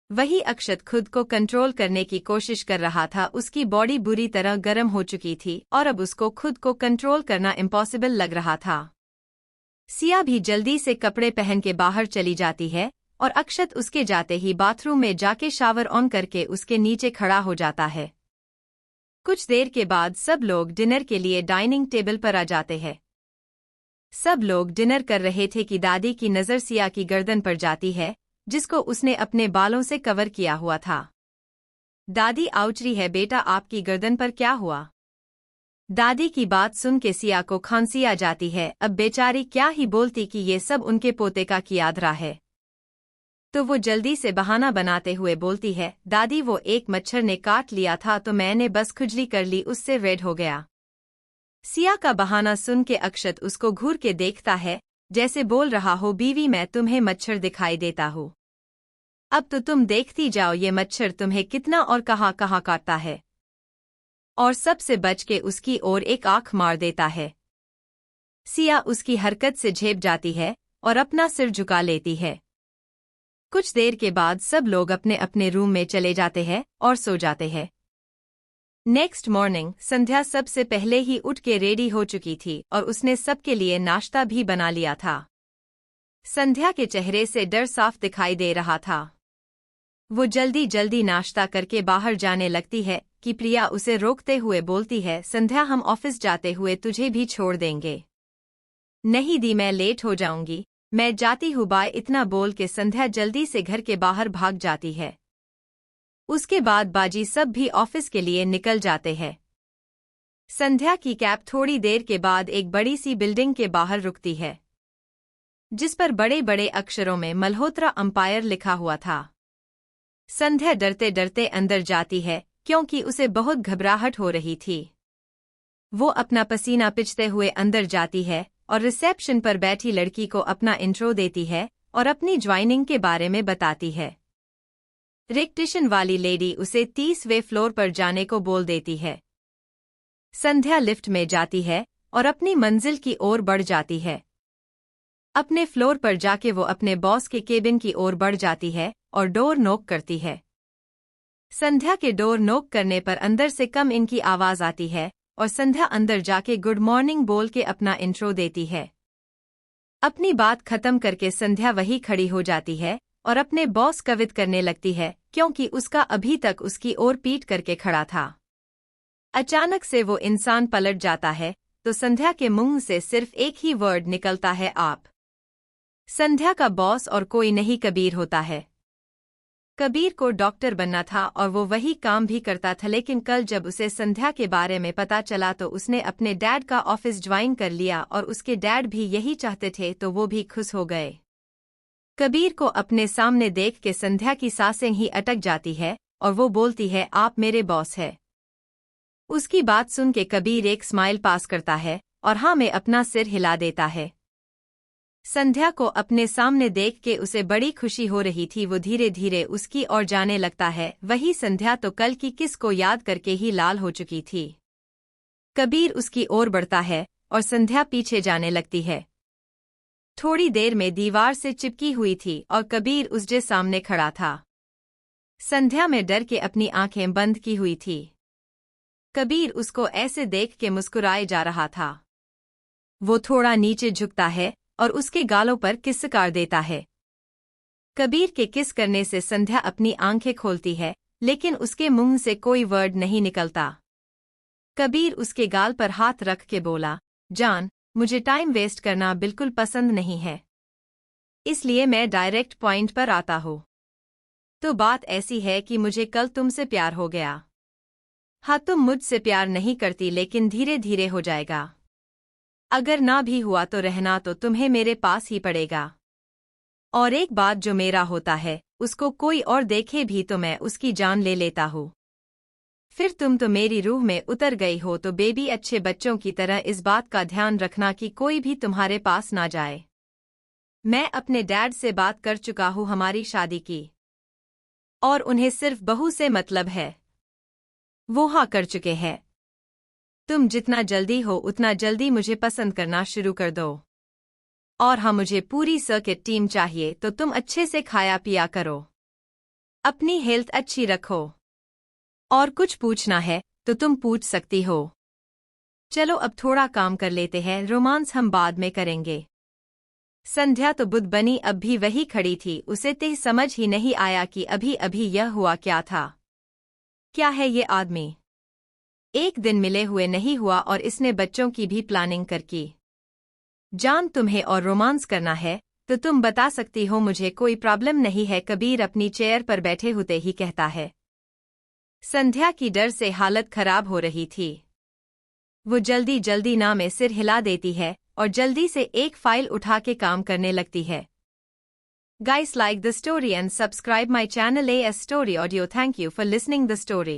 वही अक्षत खुद को कंट्रोल करने की कोशिश कर रहा था। उसकी बॉडी बुरी तरह गर्म हो चुकी थी और अब उसको खुद को कंट्रोल करना इम्पॉसिबल लग रहा था। सिया भी जल्दी से कपड़े पहन के बाहर चली जाती है और अक्षत उसके जाते ही बाथरूम में जाके शावर ऑन करके उसके नीचे खड़ा हो जाता है। कुछ देर के बाद सब लोग डिनर के लिए डाइनिंग टेबल पर आ जाते हैं। सब लोग डिनर कर रहे थे कि दादी की नज़र सिया की गर्दन पर जाती है, जिसको उसने अपने बालों से कवर किया हुआ था। दादी आउचरी है, बेटा आपकी गर्दन पर क्या हुआ? दादी की बात सुन के सिया को खांसी आ जाती है। अब बेचारी क्या ही बोलती कि ये सब उनके पोते का कियादरा है। तो वो जल्दी से बहाना बनाते हुए बोलती है, दादी वो एक मच्छर ने काट लिया था तो मैंने बस खुजली कर ली, उससे रेड हो गया। सिया का बहाना सुन के अक्षत उसको घूर के देखता है, जैसे बोल रहा हो, बीवी मैं तुम्हें मच्छर दिखाई देता हूँ, अब तो तुम देखती जाओ ये मच्छर तुम्हें कितना और कहाँ कहाँ काटता है। और सबसे बच के उसकी ओर एक आंख मार देता है। सिया उसकी हरकत से झेप जाती है और अपना सिर झुका लेती है। कुछ देर के बाद सब लोग अपने अपने रूम में चले जाते हैं और सो जाते हैं। नेक्स्ट मॉर्निंग संध्या सबसे पहले ही उठ के रेडी हो चुकी थी और उसने सबके लिए नाश्ता भी बना लिया था। संध्या के चेहरे से डर साफ दिखाई दे रहा था। वो जल्दी जल्दी नाश्ता करके बाहर जाने लगती है कि प्रिया उसे रोकते हुए बोलती है, संध्या हम ऑफिस जाते हुए तुझे भी छोड़ देंगे। नहीं दी, मैं लेट हो जाऊंगी, मैं जाती हूँ बाय। इतना बोल के संध्या जल्दी से घर के बाहर भाग जाती है। उसके बाद बाजी सब भी ऑफिस के लिए निकल जाते हैं। संध्या की कैब थोड़ी देर के बाद एक बड़ी सी बिल्डिंग के बाहर रुकती है, जिस पर बड़े बड़े अक्षरों में मल्होत्रा अंपायर लिखा हुआ था। संध्या डरते डरते अंदर जाती है क्योंकि उसे बहुत घबराहट हो रही थी। वो अपना पसीना पिचते हुए अंदर जाती है और रिसेप्शन पर बैठी लड़की को अपना इंट्रो देती है और अपनी ज्वाइनिंग के बारे में बताती है। इलेक्ट्रिशियन वाली लेडी उसे 30वें फ्लोर पर जाने को बोल देती है। संध्या लिफ्ट में जाती है और अपनी मंजिल की ओर बढ़ जाती है। अपने फ्लोर पर जाके वो अपने बॉस के केबिन की ओर बढ़ जाती है और डोर नॉक करती है। संध्या के डोर नॉक करने पर अंदर से कम इनकी आवाज आती है और संध्या अंदर जाके गुड मॉर्निंग बोल के अपना इंट्रो देती है। अपनी बात खत्म करके संध्या वही खड़ी हो जाती है और अपने बॉस कवित करने लगती है, क्योंकि उसका अभी तक उसकी ओर पीट करके खड़ा था। अचानक से वो इंसान पलट जाता है तो संध्या के मुंह से सिर्फ एक ही वर्ड निकलता है, आप। संध्या का बॉस और कोई नहीं कबीर होता है। कबीर को डॉक्टर बनना था और वो वही काम भी करता था, लेकिन कल जब उसे संध्या के बारे में पता चला तो उसने अपने डैड का ऑफिस ज्वाइन कर लिया और उसके डैड भी यही चाहते थे तो वो भी खुश हो गए। कबीर को अपने सामने देख के संध्या की सांसें ही अटक जाती है और वो बोलती है, आप मेरे बॉस है। उसकी बात सुन के कबीर एक स्माइल पास करता है और हाँ में अपना सिर हिला देता है। संध्या को अपने सामने देख के उसे बड़ी खुशी हो रही थी। वो धीरे धीरे उसकी ओर जाने लगता है। वही संध्या तो कल की किस को याद करके ही लाल हो चुकी थी। कबीर उसकी ओर बढ़ता है और संध्या पीछे जाने लगती है। थोड़ी देर में दीवार से चिपकी हुई थी और कबीर उसके सामने खड़ा था। संध्या में डर के अपनी आंखें बंद की हुई थी। कबीर उसको ऐसे देख के मुस्कुराए जा रहा था। वो थोड़ा नीचे झुकता है और उसके गालों पर किस कर देता है। कबीर के किस करने से संध्या अपनी आंखें खोलती है, लेकिन उसके मुंह से कोई वर्ड नहीं निकलता। कबीर उसके गाल पर हाथ रख के बोला, जान, मुझे टाइम वेस्ट करना बिल्कुल पसंद नहीं है, इसलिए मैं डायरेक्ट पॉइंट पर आता हूँ। तो बात ऐसी है कि मुझे कल तुमसे प्यार हो गया। हाँ, तुम मुझसे प्यार नहीं करती, लेकिन धीरे धीरे हो जाएगा। अगर ना भी हुआ तो रहना तो तुम्हें मेरे पास ही पड़ेगा। और एक बात, जो मेरा होता है उसको कोई और देखे भी तो मैं उसकी जान ले लेता हूँ। फिर तुम तो मेरी रूह में उतर गई हो, तो बेबी अच्छे बच्चों की तरह इस बात का ध्यान रखना कि कोई भी तुम्हारे पास ना जाए। मैं अपने डैड से बात कर चुका हूँ हमारी शादी की, और उन्हें सिर्फ बहू से मतलब है। वो हाँ कर चुके हैं। तुम जितना जल्दी हो उतना जल्दी मुझे पसंद करना शुरू कर दो। और हाँ, मुझे पूरी सर्किट टीम चाहिए, तो तुम अच्छे से खाया पिया करो, अपनी हेल्थ अच्छी रखो। और कुछ पूछना है तो तुम पूछ सकती हो। चलो अब थोड़ा काम कर लेते हैं, रोमांस हम बाद में करेंगे। संध्या तो बुद्ध बनी अब भी वही खड़ी थी। उसे तो समझ ही नहीं आया कि अभी अभी यह हुआ क्या था। क्या है ये आदमी? एक दिन मिले हुए नहीं हुआ और इसने बच्चों की भी प्लानिंग कर की। जान, तुम्हें और रोमांस करना है तो तुम बता सकती हो, मुझे कोई प्रॉब्लम नहीं है, कबीर अपनी चेयर पर बैठे होते ही कहता है। संध्या की डर से हालत खराब हो रही थी। वो जल्दी जल्दी ना में सिर हिला देती है और जल्दी से एक फाइल उठा के काम करने लगती है। Guys, like the story and subscribe my channel AS Story Audio. Thank you for listening the story.